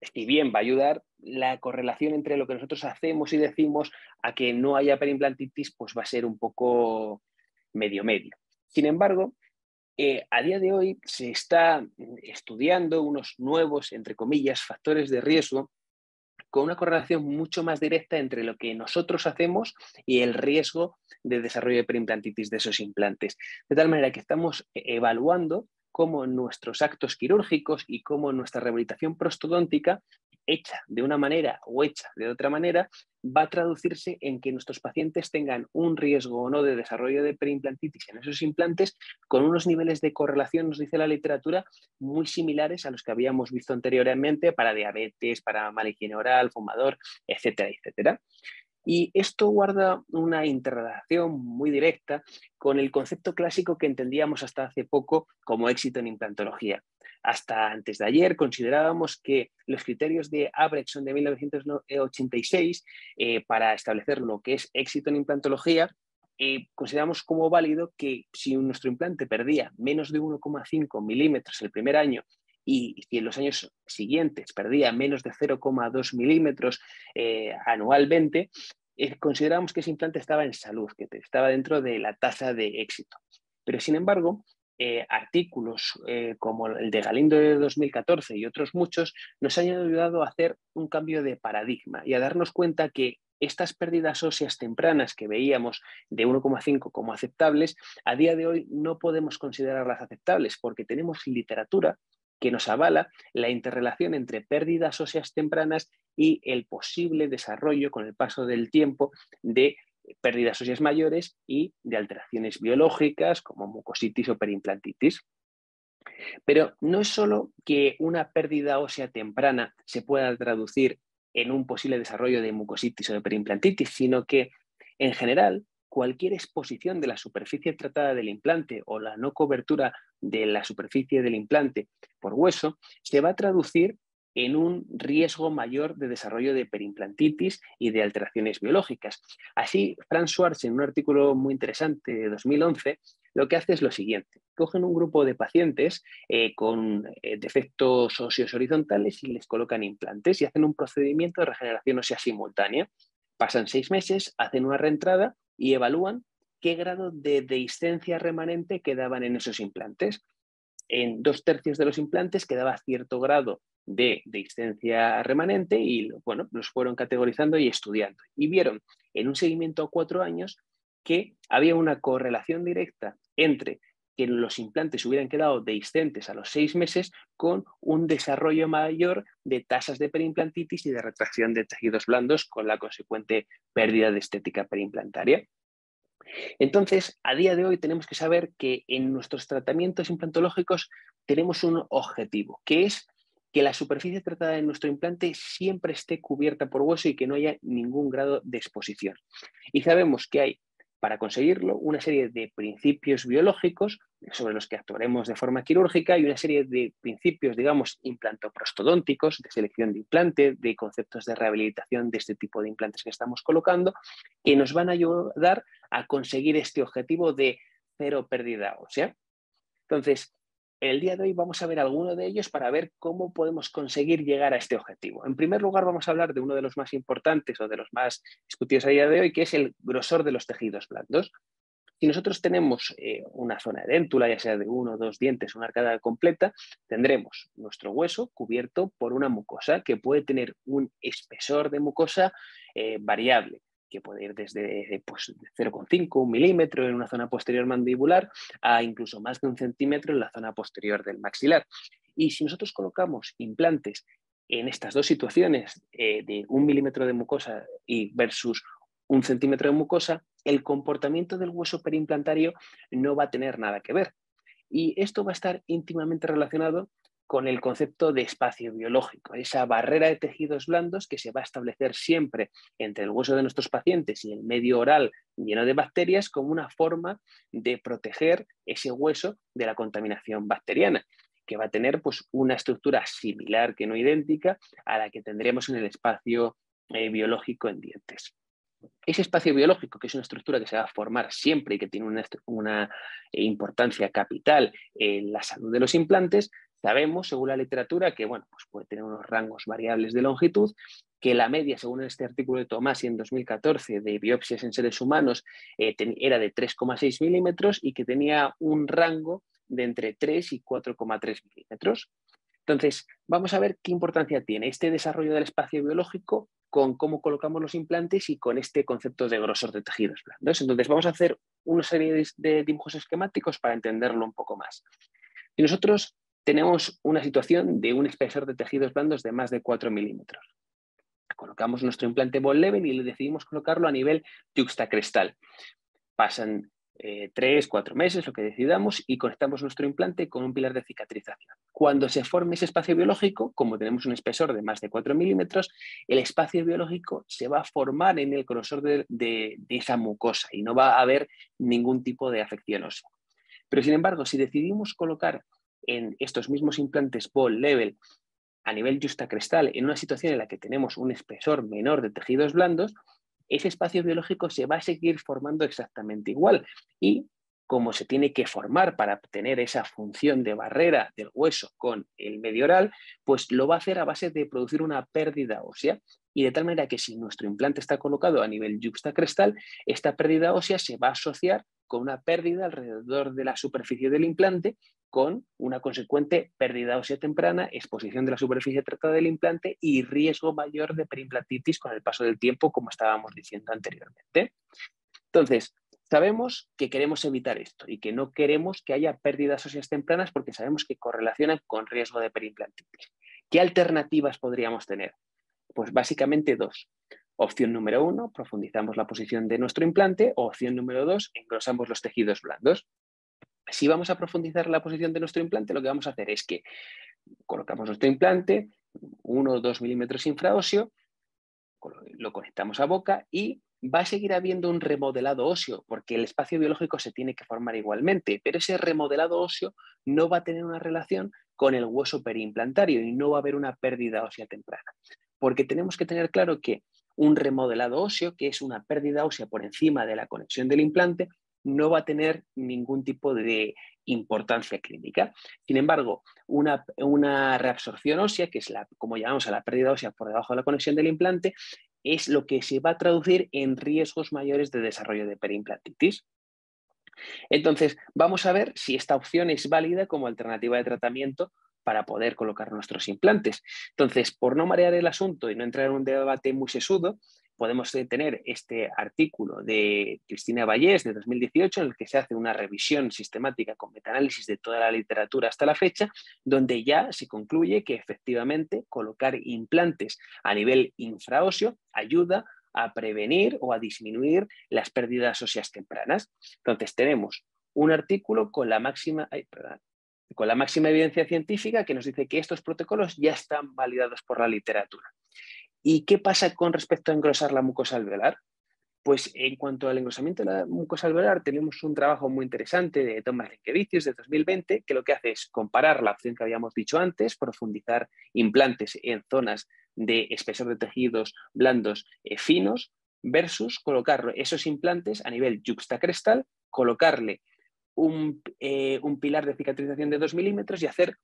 si bien va a ayudar, la correlación entre lo que nosotros hacemos y decimos a que no haya perimplantitis, pues va a ser un poco medio-medio. Sin embargo, a día de hoy se está estudiando unos nuevos, entre comillas, factores de riesgo con una correlación mucho más directa entre lo que nosotros hacemos y el riesgo de desarrollo de perimplantitis de esos implantes. De tal manera que estamos evaluando cómo nuestros actos quirúrgicos y cómo nuestra rehabilitación prostodóntica, hecha de una manera o hecha de otra manera, va a traducirse en que nuestros pacientes tengan un riesgo o no de desarrollo de perimplantitis en esos implantes con unos niveles de correlación, nos dice la literatura, muy similares a los que habíamos visto anteriormente para diabetes, para mala higiene oral, fumador, etcétera, etcétera. Y esto guarda una interrelación muy directa con el concepto clásico que entendíamos hasta hace poco como éxito en implantología. Hasta antes de ayer considerábamos que los criterios de Abrechtson de 1986 para establecer lo que es éxito en implantología, consideramos como válido que si nuestro implante perdía menos de 1,5 milímetros el primer año y si en los años siguientes perdía menos de 0,2 milímetros anualmente, consideramos que ese implante estaba en salud, que estaba dentro de la tasa de éxito. Pero sin embargo, artículos como el de Galindo de 2014 y otros muchos nos han ayudado a hacer un cambio de paradigma y a darnos cuenta que estas pérdidas óseas tempranas que veíamos de 1,5 como aceptables, a día de hoy no podemos considerarlas aceptables porque tenemos literatura que nos avala la interrelación entre pérdidas óseas tempranas y el posible desarrollo con el paso del tiempo de pérdidas óseas mayores y de alteraciones biológicas como mucositis o perimplantitis. Pero no es solo que una pérdida ósea temprana se pueda traducir en un posible desarrollo de mucositis o de perimplantitis, sino que en general cualquier exposición de la superficie tratada del implante o la no cobertura de la superficie del implante por hueso se va a traducir en un riesgo mayor de desarrollo de perimplantitis y de alteraciones biológicas. Así, Franz Schwarz, en un artículo muy interesante de 2011, lo que hace es lo siguiente. Cogen un grupo de pacientes con defectos óseos horizontales y les colocan implantes y hacen un procedimiento de regeneración ósea simultánea. Pasan 6 meses, hacen una reentrada y evalúan qué grado de dehiscencia remanente quedaban en esos implantes. En 2/3 de los implantes quedaba cierto grado de dehiscencia remanente y bueno, los fueron categorizando y estudiando. Y vieron en un seguimiento a 4 años que había una correlación directa entre que los implantes hubieran quedado dehiscentes a los 6 meses con un desarrollo mayor de tasas de perimplantitis y de retracción de tejidos blandos con la consecuente pérdida de estética perimplantaria. Entonces, a día de hoy tenemos que saber que en nuestros tratamientos implantológicos tenemos un objetivo, que es que la superficie tratada en nuestro implante siempre esté cubierta por hueso y que no haya ningún grado de exposición. Y sabemos que hay, para conseguirlo, una serie de principios biológicos sobre los que actuaremos de forma quirúrgica y una serie de principios, digamos, implantoprostodónticos, de selección de implante, de conceptos de rehabilitación de este tipo de implantes que estamos colocando, que nos van a ayudar a conseguir este objetivo de cero pérdida ósea. Entonces, el día de hoy vamos a ver alguno de ellos para ver cómo podemos conseguir llegar a este objetivo. En primer lugar, vamos a hablar de uno de los más importantes o de los más discutidos a día de hoy, que es el grosor de los tejidos blandos. Si nosotros tenemos una zona de déntula, ya sea de 1 o 2 dientes, una arcada completa, tendremos nuestro hueso cubierto por una mucosa que puede tener un espesor de mucosa variable, que puede ir desde 0,5, 1 milímetro en una zona posterior mandibular a incluso más de 1 centímetro en la zona posterior del maxilar. Y si nosotros colocamos implantes en estas dos situaciones de 1 milímetro de mucosa y versus 1 centímetro de mucosa, el comportamiento del hueso perimplantario no va a tener nada que ver. Y esto va a estar íntimamente relacionado con el concepto de espacio biológico, esa barrera de tejidos blandos que se va a establecer siempre entre el hueso de nuestros pacientes y el medio oral lleno de bacterias como una forma de proteger ese hueso de la contaminación bacteriana, que va a tener pues, una estructura similar que no idéntica a la que tendremos en el espacio biológico en dientes. Ese espacio biológico, que es una estructura que se va a formar siempre y que tiene una importancia capital en la salud de los implantes, sabemos, según la literatura, que bueno, pues puede tener unos rangos variables de longitud, que la media, según este artículo de Tomasi en 2014 de biopsias en seres humanos, era de 3,6 milímetros y que tenía un rango de entre 3 y 4,3 milímetros. Entonces, vamos a ver qué importancia tiene este desarrollo del espacio biológico con cómo colocamos los implantes y con este concepto de grosor de tejidos blandos. Entonces, vamos a hacer una serie de dibujos esquemáticos para entenderlo un poco más. Si nosotros tenemos una situación de un espesor de tejidos blandos de más de 4 milímetros, colocamos nuestro implante ball level y le decidimos colocarlo a nivel yuxtacrestal. Pasan 3, 4 meses, lo que decidamos, y conectamos nuestro implante con un pilar de cicatrización. Cuando se forme ese espacio biológico, como tenemos un espesor de más de 4 milímetros, el espacio biológico se va a formar en el grosor de esa mucosa y no va a haber ningún tipo de afección ósea. Pero sin embargo, si decidimos colocar en estos mismos implantes ball level a nivel yuxtacrestal en una situación en la que tenemos un espesor menor de tejidos blandos, ese espacio biológico se va a seguir formando exactamente igual y como se tiene que formar para obtener esa función de barrera del hueso con el medio oral, pues lo va a hacer a base de producir una pérdida ósea y de tal manera que si nuestro implante está colocado a nivel yuxtacrestal, esta pérdida ósea se va a asociar con una pérdida alrededor de la superficie del implante con una consecuente pérdida ósea temprana, exposición de la superficie tratada del implante y riesgo mayor de periimplantitis con el paso del tiempo, como estábamos diciendo anteriormente. Entonces, sabemos que queremos evitar esto y que no queremos que haya pérdidas óseas tempranas porque sabemos que correlacionan con riesgo de periimplantitis. ¿Qué alternativas podríamos tener? Pues básicamente dos. Opción número 1, profundizamos la posición de nuestro implante, o opción número 2, engrosamos los tejidos blandos. Si vamos a profundizar la posición de nuestro implante, lo que vamos a hacer es que colocamos nuestro implante 1 o 2 milímetros infraóseo, lo conectamos a boca y va a seguir habiendo un remodelado óseo, porque el espacio biológico se tiene que formar igualmente, pero ese remodelado óseo no va a tener una relación con el hueso periimplantario y no va a haber una pérdida ósea temprana. Porque tenemos que tener claro que un remodelado óseo, que es una pérdida ósea por encima de la conexión del implante, no va a tener ningún tipo de importancia clínica. Sin embargo, una reabsorción ósea, que es como llamamos a la pérdida ósea por debajo de la conexión del implante, es lo que se va a traducir en riesgos mayores de desarrollo de periimplantitis. Entonces, vamos a ver si esta opción es válida como alternativa de tratamiento para poder colocar nuestros implantes. Entonces, por no marear el asunto y no entrar en un debate muy sesudo, podemos tener este artículo de Cristina Vallés de 2018 en el que se hace una revisión sistemática con metaanálisis de toda la literatura hasta la fecha, donde ya se concluye que efectivamente colocar implantes a nivel infraóseo ayuda a prevenir o a disminuir las pérdidas óseas tempranas. Entonces tenemos un artículo con la máxima evidencia científica que nos dice que estos protocolos ya están validados por la literatura. ¿Y qué pasa con respecto a engrosar la mucosa alveolar? Pues en cuanto al engrosamiento de la mucosa alveolar, tenemos un trabajo muy interesante de Tomás Lękiewicz de 2020, que lo que hace es comparar la opción que habíamos dicho antes, profundizar implantes en zonas de espesor de tejidos blandos finos, versus colocar esos implantes a nivel yuxtacrestal, colocarle un pilar de cicatrización de 2 milímetros y hacer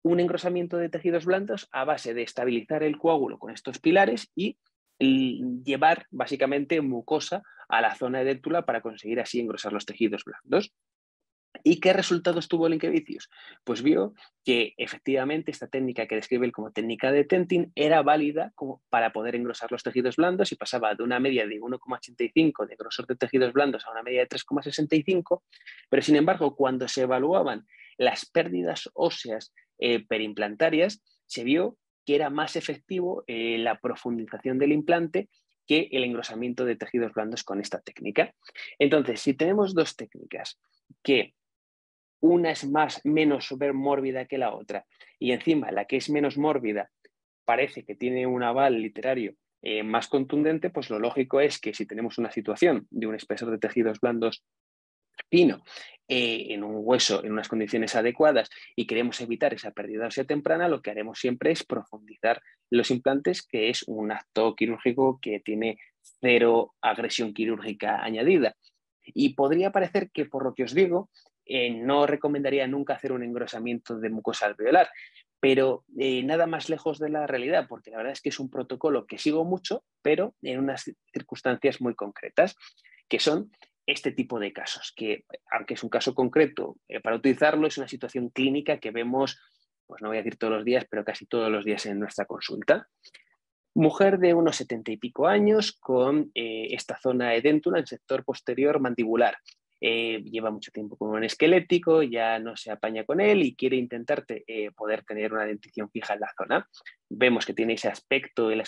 un engrosamiento de tejidos blandos a base de estabilizar el coágulo con estos pilares y llevar básicamente mucosa a la zona edéctula para conseguir así engrosar los tejidos blandos. ¿Y qué resultados tuvo Lękiewicz? Pues vio que efectivamente esta técnica que describe él como técnica de tenting era válida como para poder engrosar los tejidos blandos y pasaba de una media de 1,85 de grosor de tejidos blandos a una media de 3,65, pero sin embargo cuando se evaluaban las pérdidas óseas periimplantarias se vio que era más efectivo la profundización del implante que el engrosamiento de tejidos blandos con esta técnica. Entonces, si tenemos dos técnicas que una es menos mórbida que la otra y encima la que es menos mórbida parece que tiene un aval literario más contundente, pues lo lógico es que si tenemos una situación de un espesor de tejidos blandos fino en un hueso en unas condiciones adecuadas y queremos evitar esa pérdida ósea temprana, lo que haremos siempre es profundizar los implantes, que es un acto quirúrgico que tiene cero agresión quirúrgica añadida. Y podría parecer que, por lo que os digo, no recomendaría nunca hacer un engrosamiento de mucosa alveolar, pero nada más lejos de la realidad, porque la verdad es que es un protocolo que sigo mucho, pero en unas circunstancias muy concretas, que son este tipo de casos, que aunque es un caso concreto, para utilizarlo es una situación clínica que vemos, pues no voy a decir todos los días, pero casi todos los días en nuestra consulta. Mujer de unos 70 y pico años con esta zona edéntula en el sector posterior mandibular. Lleva mucho tiempo con un esquelético, ya no se apaña con él y quiere intentar poder tener una dentición fija en la zona. Vemos que tiene ese aspecto en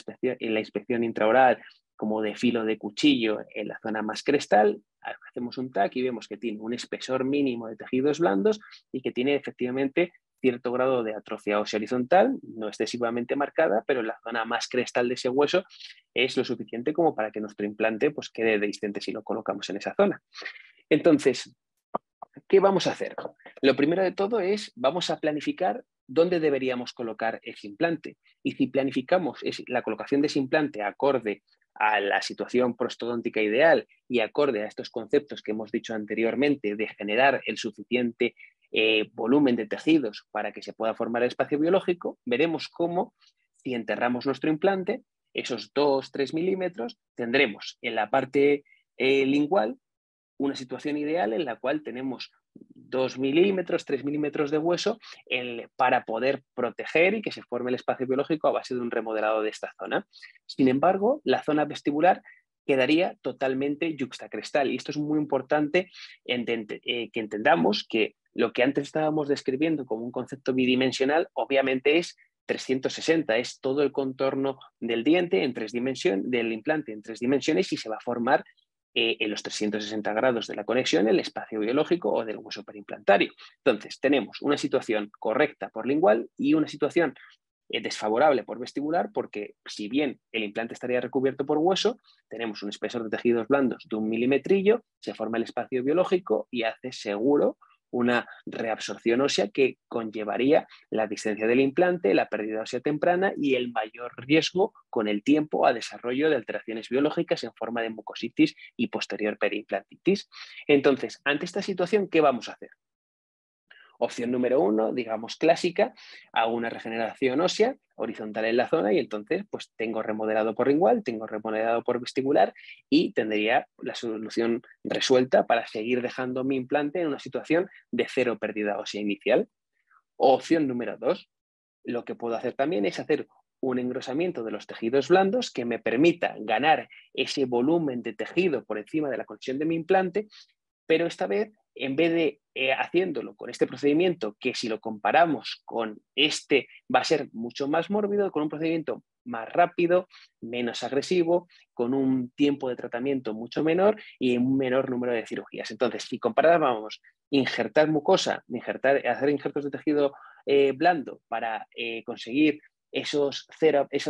la inspección intraoral como de filo de cuchillo en la zona más crestal. Hacemos un TAC y vemos que tiene un espesor mínimo de tejidos blandos y que tiene efectivamente cierto grado de atrofia ósea horizontal, no excesivamente marcada, pero en la zona más crestal de ese hueso es lo suficiente como para que nuestro implante pues, quede dehiscente si lo colocamos en esa zona. Entonces, ¿qué vamos a hacer? Lo primero de todo es, vamos a planificar dónde deberíamos colocar ese implante. Y si planificamos la colocación de ese implante acorde a la situación prostodóntica ideal y acorde a estos conceptos que hemos dicho anteriormente de generar el suficiente volumen de tejidos para que se pueda formar el espacio biológico, veremos cómo, si enterramos nuestro implante, esos 2-3 milímetros, tendremos en la parte lingual una situación ideal en la cual tenemos 2 milímetros, 3 milímetros de hueso para poder proteger y que se forme el espacio biológico a base de un remodelado de esta zona. Sin embargo, la zona vestibular quedaría totalmente yuxtacrestal y esto es muy importante que entendamos que lo que antes estábamos describiendo como un concepto bidimensional obviamente es 360, es todo el contorno del diente en 3 dimensiones, del implante en 3 dimensiones y se va a formar en los 360 grados de la conexión el espacio biológico o del hueso perimplantario. Entonces, tenemos una situación correcta por lingual y una situación desfavorable por vestibular, porque si bien el implante estaría recubierto por hueso, tenemos un espesor de tejidos blandos de 1 milimetrillo, se forma el espacio biológico y hace seguro una reabsorción ósea que conllevaría la distancia del implante, la pérdida ósea temprana y el mayor riesgo con el tiempo a desarrollo de alteraciones biológicas en forma de mucositis y posterior periimplantitis. Entonces, ante esta situación, ¿qué vamos a hacer? Opción número 1, digamos clásica, hago una regeneración ósea horizontal en la zona y entonces pues tengo remodelado por lingual, tengo remodelado por vestibular y tendría la solución resuelta para seguir dejando mi implante en una situación de 0 pérdida ósea inicial. Opción número 2, lo que puedo hacer también es hacer un engrosamiento de los tejidos blandos que me permita ganar ese volumen de tejido por encima de la conexión de mi implante, pero esta vez, en vez de haciéndolo con este procedimiento, que si lo comparamos con este va a ser mucho más mórbido, con un procedimiento más rápido, menos agresivo, con un tiempo de tratamiento mucho menor y un menor número de cirugías. Entonces, si comparábamos injertar mucosa, hacer injertos de tejido blando para conseguir esa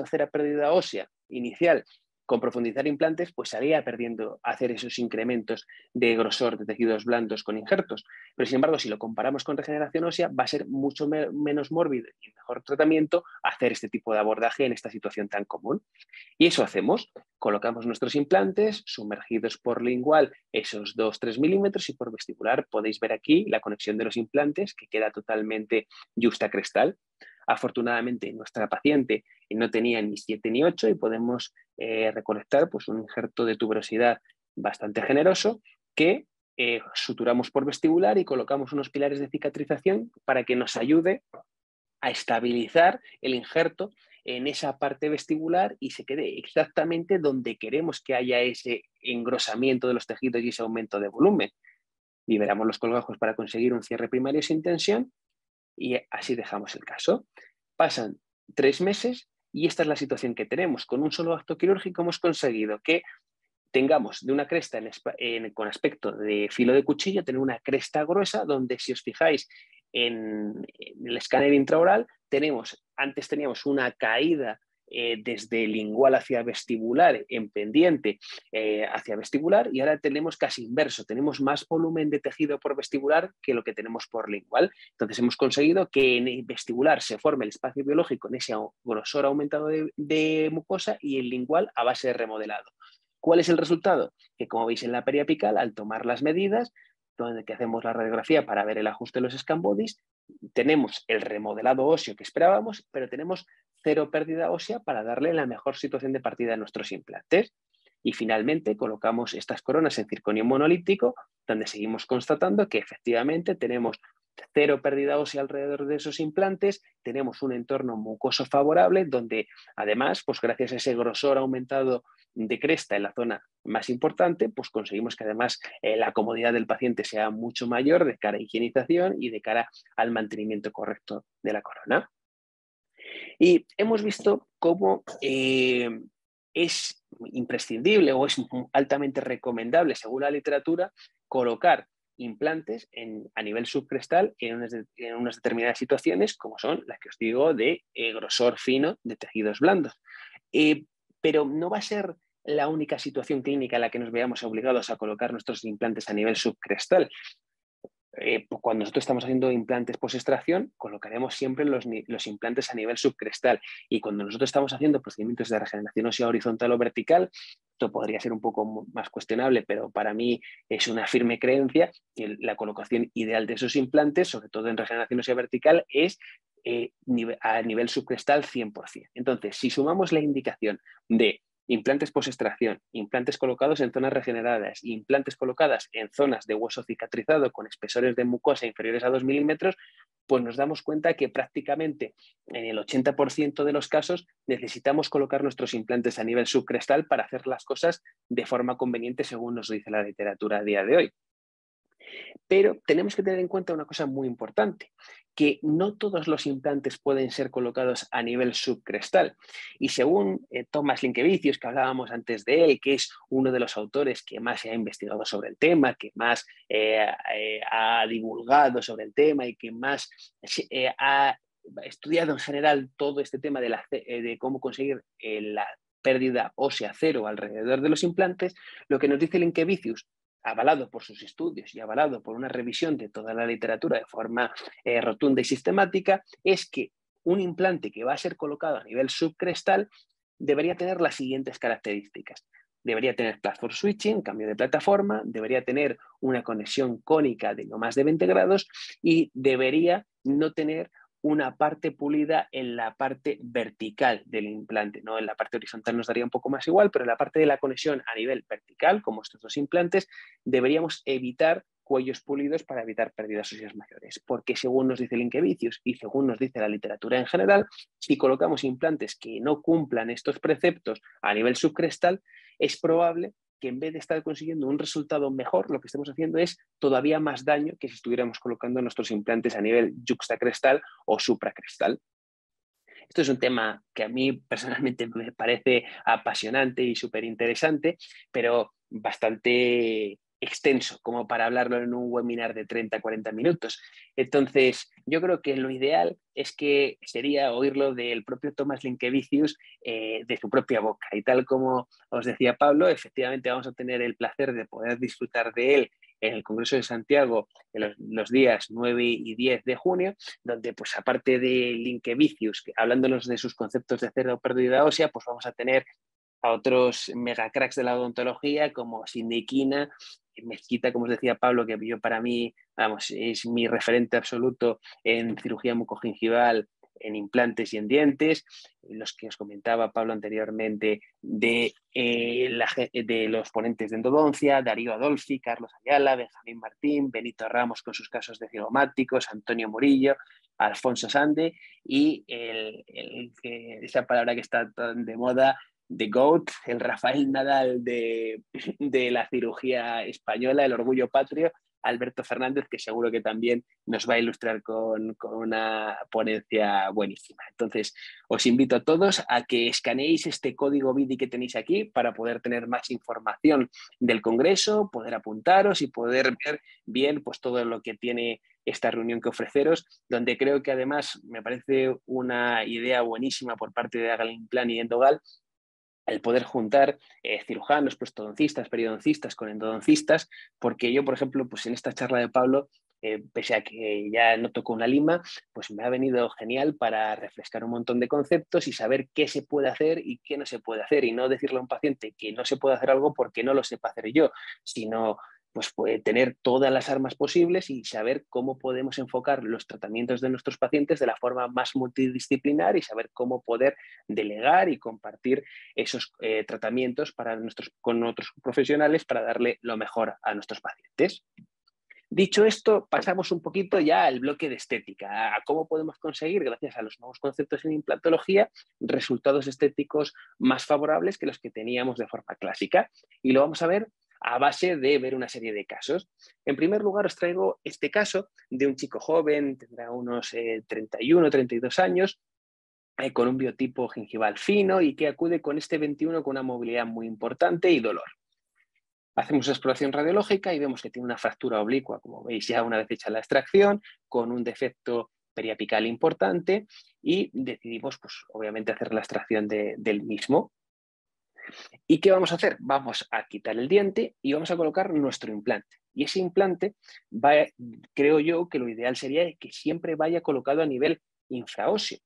cera pérdida ósea inicial, con profundizar implantes, pues salía perdiendo hacer esos incrementos de grosor de tejidos blandos con injertos. Pero sin embargo, si lo comparamos con regeneración ósea, va a ser mucho menos mórbido y mejor tratamiento hacer este tipo de abordaje en esta situación tan común. Y eso hacemos. Colocamos nuestros implantes sumergidos por lingual esos 2-3 milímetros y por vestibular podéis ver aquí la conexión de los implantes que queda totalmente yuxtacrestal. Afortunadamente, nuestra paciente no tenía ni 7 ni 8 y podemos recolectar pues, un injerto de tuberosidad bastante generoso que suturamos por vestibular y colocamos unos pilares de cicatrización para que nos ayude a estabilizar el injerto en esa parte vestibular y se quede exactamente donde queremos que haya ese engrosamiento de los tejidos y ese aumento de volumen. Liberamos los colgajos para conseguir un cierre primario sin tensión y así dejamos el caso. Pasan 3 meses y esta es la situación que tenemos. Con un solo acto quirúrgico hemos conseguido que tengamos de una cresta con aspecto de filo de cuchillo, tener una cresta gruesa donde, si os fijáis en el escáner intraoral, antes teníamos una caída desde lingual hacia vestibular, en pendiente hacia vestibular, y ahora tenemos casi inverso, tenemos más volumen de tejido por vestibular que lo que tenemos por lingual. Entonces hemos conseguido que en el vestibular se forme el espacio biológico en ese grosor aumentado de mucosa y el lingual a base de remodelado. ¿Cuál es el resultado? Que como veis en la periapical, al tomar las medidas, donde que hacemos la radiografía para ver el ajuste de los scan bodies, tenemos el remodelado óseo que esperábamos, pero tenemos 0 pérdida ósea para darle la mejor situación de partida a nuestros implantes. Y finalmente colocamos estas coronas en circonio monolítico, donde seguimos constatando que efectivamente tenemos 0 pérdida ósea alrededor de esos implantes, tenemos un entorno mucoso favorable, donde además, pues gracias a ese grosor aumentado de cresta en la zona más importante, pues conseguimos que además la comodidad del paciente sea mucho mayor de cara a higienización y de cara al mantenimiento correcto de la corona. Y hemos visto cómo es imprescindible o es altamente recomendable, según la literatura, colocar implantes a nivel subcrestal en unas determinadas situaciones, como son las que os digo de grosor fino de tejidos blandos. Pero no va a ser la única situación clínica en la que nos veamos obligados a colocar nuestros implantes a nivel subcrestal. Cuando nosotros estamos haciendo implantes post-extracción, colocaremos siempre los implantes a nivel subcrestal. Y cuando nosotros estamos haciendo procedimientos de regeneración ósea horizontal o vertical, esto podría ser un poco más cuestionable, pero para mí es una firme creencia que la colocación ideal de esos implantes, sobre todo en regeneración ósea vertical, es a nivel subcrestal 100%. Entonces, si sumamos la indicación de implantes post-extracción, implantes colocados en zonas regeneradas, implantes colocadas en zonas de hueso cicatrizado con espesores de mucosa inferiores a 2 milímetros, pues nos damos cuenta que prácticamente en el 80% de los casos necesitamos colocar nuestros implantes a nivel subcrestal para hacer las cosas de forma conveniente, según nos dice la literatura a día de hoy. Pero tenemos que tener en cuenta una cosa muy importante, que no todos los implantes pueden ser colocados a nivel subcrestal. Y según Thomas Linkevicius, que hablábamos antes de él, que es uno de los autores que más se ha investigado sobre el tema, que más ha divulgado sobre el tema y que más ha estudiado en general todo este tema de cómo conseguir la pérdida ósea cero alrededor de los implantes, lo que nos dice Linkevicius, avalado por sus estudios y avalado por una revisión de toda la literatura de forma rotunda y sistemática, es que un implante que va a ser colocado a nivel subcrestal debería tener las siguientes características. Debería tener platform switching, cambio de plataforma, debería tener una conexión cónica de no más de 20 grados y debería no tener una parte pulida en la parte vertical del implante, ¿no? En la parte horizontal nos daría un poco más igual, pero en la parte de la conexión a nivel vertical, como estos dos implantes, deberíamos evitar cuellos pulidos para evitar pérdidas óseas mayores, porque según nos dice Linkevicius y según nos dice la literatura en general, si colocamos implantes que no cumplan estos preceptos a nivel subcrestal, es probable que en vez de estar consiguiendo un resultado mejor, lo que estamos haciendo es todavía más daño que si estuviéramos colocando nuestros implantes a nivel yuxtacrestal o supracrestal. Esto es un tema que a mí personalmente me parece apasionante y súper interesante, pero bastante extenso como para hablarlo en un webinar de 30-40 minutos. Entonces, yo creo que lo ideal es que sería oírlo del propio Thomas Linkevicius de su propia boca. Y tal como os decía Pablo, efectivamente vamos a tener el placer de poder disfrutar de él en el Congreso de Santiago en los días 9 y 10 de junio, donde pues aparte de Linkevicius, hablándonos de sus conceptos de cero pérdida ósea, pues vamos a tener a otros megacracks de la odontología como Sidney Quina, Mezquita, como os decía Pablo, que yo para mí, vamos, es mi referente absoluto en cirugía mucogingival, en implantes y en dientes, los que os comentaba Pablo anteriormente de los ponentes de endodoncia, Darío Adolfi, Carlos Ayala, Benjamín Martín, Benito Ramos con sus casos de cigomáticos, Antonio Murillo, Alfonso Sande y esa palabra que está tan de moda, The GOAT, el Rafael Nadal de la cirugía española, el orgullo patrio, Alberto Fernández, que seguro que también nos va a ilustrar con una ponencia buenísima. Entonces, os invito a todos a que escaneéis este código BIDI que tenéis aquí para poder tener más información del Congreso, poder apuntaros y poder ver bien pues, todo lo que tiene esta reunión que ofreceros, donde creo que además me parece una idea buenísima por parte de Agalimplan y Endogal, el poder juntar cirujanos, prostodoncistas, periodoncistas con endodoncistas, porque yo, por ejemplo, pues en esta charla de Pablo, pese a que ya no toco una lima, pues me ha venido genial para refrescar un montón de conceptos y saber qué se puede hacer y qué no se puede hacer, y no decirle a un paciente que no se puede hacer algo porque no lo sepa hacer yo, sino pues puede tener todas las armas posibles y saber cómo podemos enfocar los tratamientos de nuestros pacientes de la forma más multidisciplinar y saber cómo poder delegar y compartir esos tratamientos con otros profesionales para darle lo mejor a nuestros pacientes. Dicho esto, pasamos un poquito ya al bloque de estética, a cómo podemos conseguir, gracias a los nuevos conceptos en implantología, resultados estéticos más favorables que los que teníamos de forma clásica. Y lo vamos a ver a base de ver una serie de casos. En primer lugar, os traigo este caso de un chico joven, tendrá unos 31 o 32 años, con un biotipo gingival fino y que acude con este 21 con una movilidad muy importante y dolor. Hacemos exploración radiológica y vemos que tiene una fractura oblicua, como veis ya una vez hecha la extracción, con un defecto periapical importante, y decidimos, pues, obviamente, hacer la extracción del mismo. ¿Y qué vamos a hacer? Vamos a quitar el diente y vamos a colocar nuestro implante. Y ese implante, creo yo que lo ideal sería que siempre vaya colocado a nivel infraóseo.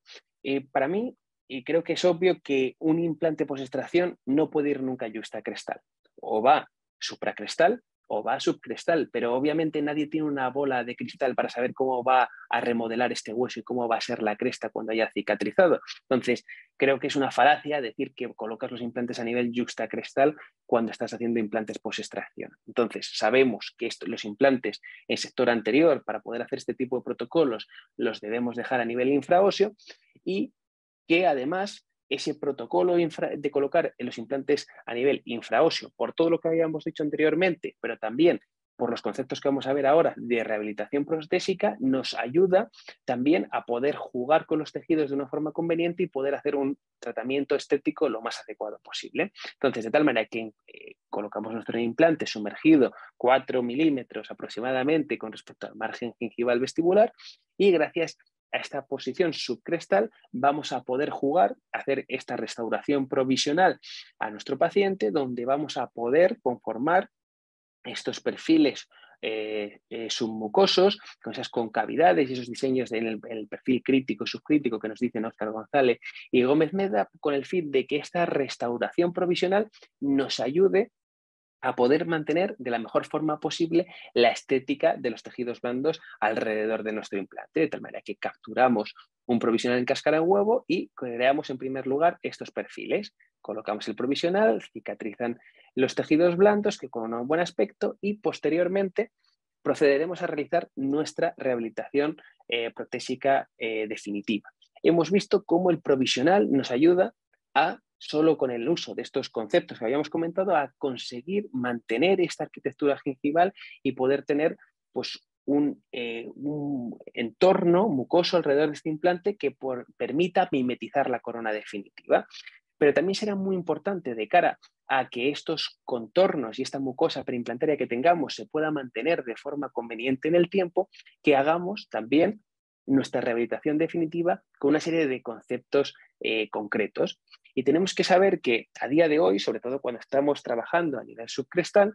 Para mí, creo que es obvio que un implante post-extracción no puede ir nunca yuxtacrestal. O va supracrestal o va subcrestal, pero obviamente nadie tiene una bola de cristal para saber cómo va a remodelar este hueso y cómo va a ser la cresta cuando haya cicatrizado. Entonces, creo que es una falacia decir que colocas los implantes a nivel yuxtacrestal cuando estás haciendo implantes post-extracción. Entonces, sabemos que los implantes en sector anterior, para poder hacer este tipo de protocolos, los debemos dejar a nivel infraóseo, y que además ese protocolo de colocar los implantes a nivel infraóseo, por todo lo que habíamos dicho anteriormente, pero también por los conceptos que vamos a ver ahora de rehabilitación prostésica, nos ayuda también a poder jugar con los tejidos de una forma conveniente y poder hacer un tratamiento estético lo más adecuado posible. Entonces, de tal manera que colocamos nuestro implante sumergido 4 milímetros aproximadamente con respecto al margen gingival vestibular, y gracias a esta posición subcrestal vamos a poder jugar, hacer esta restauración provisional a nuestro paciente, donde vamos a poder conformar estos perfiles submucosos, con esas concavidades y esos diseños en el perfil crítico y subcrítico que nos dicen Óscar González y Gómez Meda, con el fin de que esta restauración provisional nos ayude a poder mantener de la mejor forma posible la estética de los tejidos blandos alrededor de nuestro implante, de tal manera que capturamos un provisional en cáscara de huevo y creamos en primer lugar estos perfiles. Colocamos el provisional, cicatrizan los tejidos blandos que con un buen aspecto, y posteriormente procederemos a realizar nuestra rehabilitación protésica definitiva. Hemos visto cómo el provisional nos ayuda a, solo con el uso de estos conceptos que habíamos comentado, a conseguir mantener esta arquitectura gingival y poder tener, pues, un entorno mucoso alrededor de este implante que permita mimetizar la corona definitiva. Pero también será muy importante, de cara a que estos contornos y esta mucosa preimplantaria que tengamos se pueda mantener de forma conveniente en el tiempo, que hagamos también nuestra rehabilitación definitiva con una serie de conceptos concretos. Y tenemos que saber que a día de hoy, sobre todo cuando estamos trabajando a nivel subcrestal,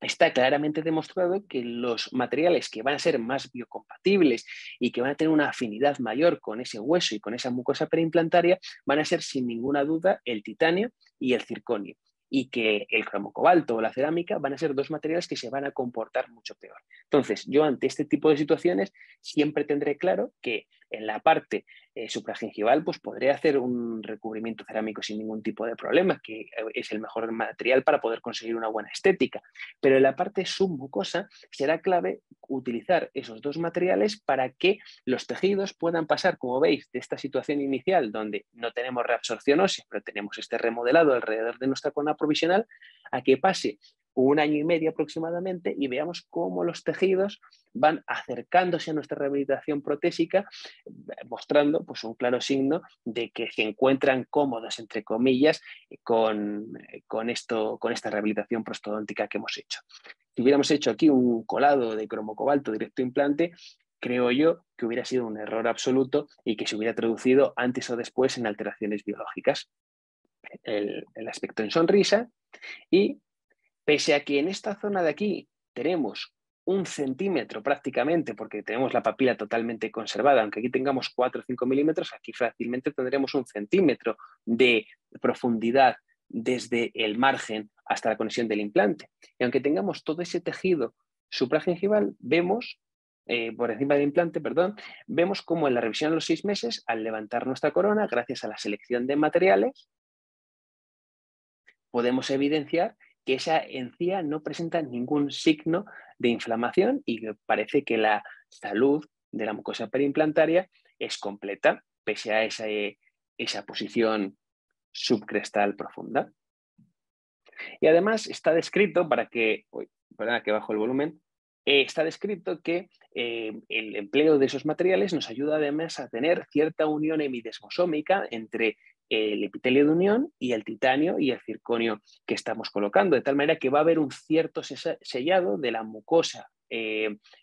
está claramente demostrado que los materiales que van a ser más biocompatibles y que van a tener una afinidad mayor con ese hueso y con esa mucosa preimplantaria van a ser, sin ninguna duda, el titanio y el circonio, y que el cromocobalto o la cerámica van a ser dos materiales que se van a comportar mucho peor. Entonces, yo ante este tipo de situaciones siempre tendré claro que en la parte supragingival pues podré hacer un recubrimiento cerámico sin ningún tipo de problema, que es el mejor material para poder conseguir una buena estética. Pero en la parte submucosa será clave utilizar esos dos materiales para que los tejidos puedan pasar, como veis, de esta situación inicial donde no tenemos reabsorción ósea, pero tenemos este remodelado alrededor de nuestra corona provisional, a que pase 1 año y medio aproximadamente y veamos cómo los tejidos van acercándose a nuestra rehabilitación protésica, mostrando pues un claro signo de que se encuentran cómodos, entre comillas, con esta rehabilitación prostodóntica que hemos hecho. Si hubiéramos hecho aquí un colado de cromocobalto directo implante, creo yo que hubiera sido un error absoluto y que se hubiera traducido antes o después en alteraciones biológicas. El aspecto en sonrisa, y pese a que en esta zona de aquí tenemos 1 centímetro prácticamente, porque tenemos la papila totalmente conservada, aunque aquí tengamos 4 o 5 milímetros, aquí fácilmente tendremos 1 centímetro de profundidad desde el margen hasta la conexión del implante. Y aunque tengamos todo ese tejido supragingival, vemos, por encima del implante, perdón, vemos como en la revisión a los 6 meses, al levantar nuestra corona, gracias a la selección de materiales, podemos evidenciar que esa encía no presenta ningún signo de inflamación y que parece que la salud de la mucosa periimplantaria es completa, pese a esa posición subcrestal profunda. Y además está descrito, perdona que bajo el volumen, está descrito que el empleo de esos materiales nos ayuda además a tener cierta unión hemidesmosómica entre el epitelio de unión y el titanio y el circonio que estamos colocando, de tal manera que va a haber un cierto sellado de la mucosa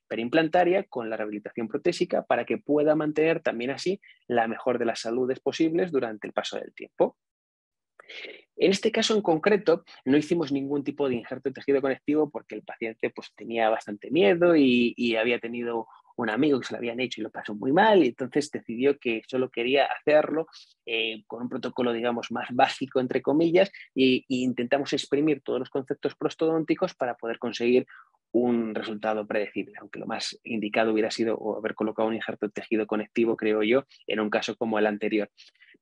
perimplantaria con la rehabilitación protésica para que pueda mantener también así la mejor de las saludes posibles durante el paso del tiempo. En este caso en concreto no hicimos ningún tipo de injerto de tejido conectivo porque el paciente pues, tenía bastante miedo y había tenido un amigo que se lo habían hecho y lo pasó muy mal, y entonces decidió que solo quería hacerlo con un protocolo, digamos, más básico, entre comillas, y intentamos exprimir todos los conceptos prostodónticos para poder conseguir un resultado predecible, aunque lo más indicado hubiera sido haber colocado un injerto de tejido conectivo, creo yo, en un caso como el anterior.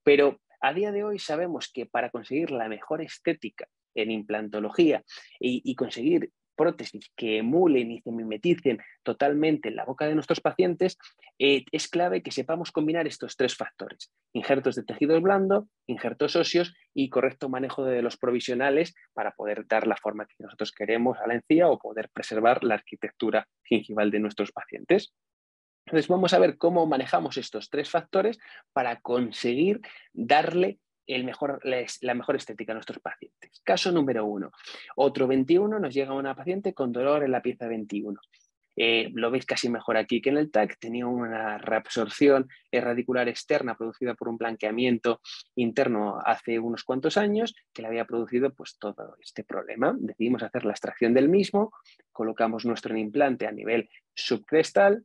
Pero a día de hoy sabemos que para conseguir la mejor estética en implantología y conseguir prótesis que emulen y se mimeticen totalmente en la boca de nuestros pacientes, es clave que sepamos combinar estos tres factores: injertos de tejidos blando, injertos óseos y correcto manejo de los provisionales para poder dar la forma que nosotros queremos a la encía o poder preservar la arquitectura gingival de nuestros pacientes. Entonces vamos a ver cómo manejamos estos tres factores para conseguir darle la mejor estética a nuestros pacientes. Caso número 1. Otro 21, nos llega una paciente con dolor en la pieza 21. Lo veis casi mejor aquí que en el TAC. Tenía una reabsorción radicular externa producida por un blanqueamiento interno hace unos cuantos años que le había producido pues, todo este problema. Decidimos hacer la extracción del mismo, colocamos nuestro implante a nivel subcrestal,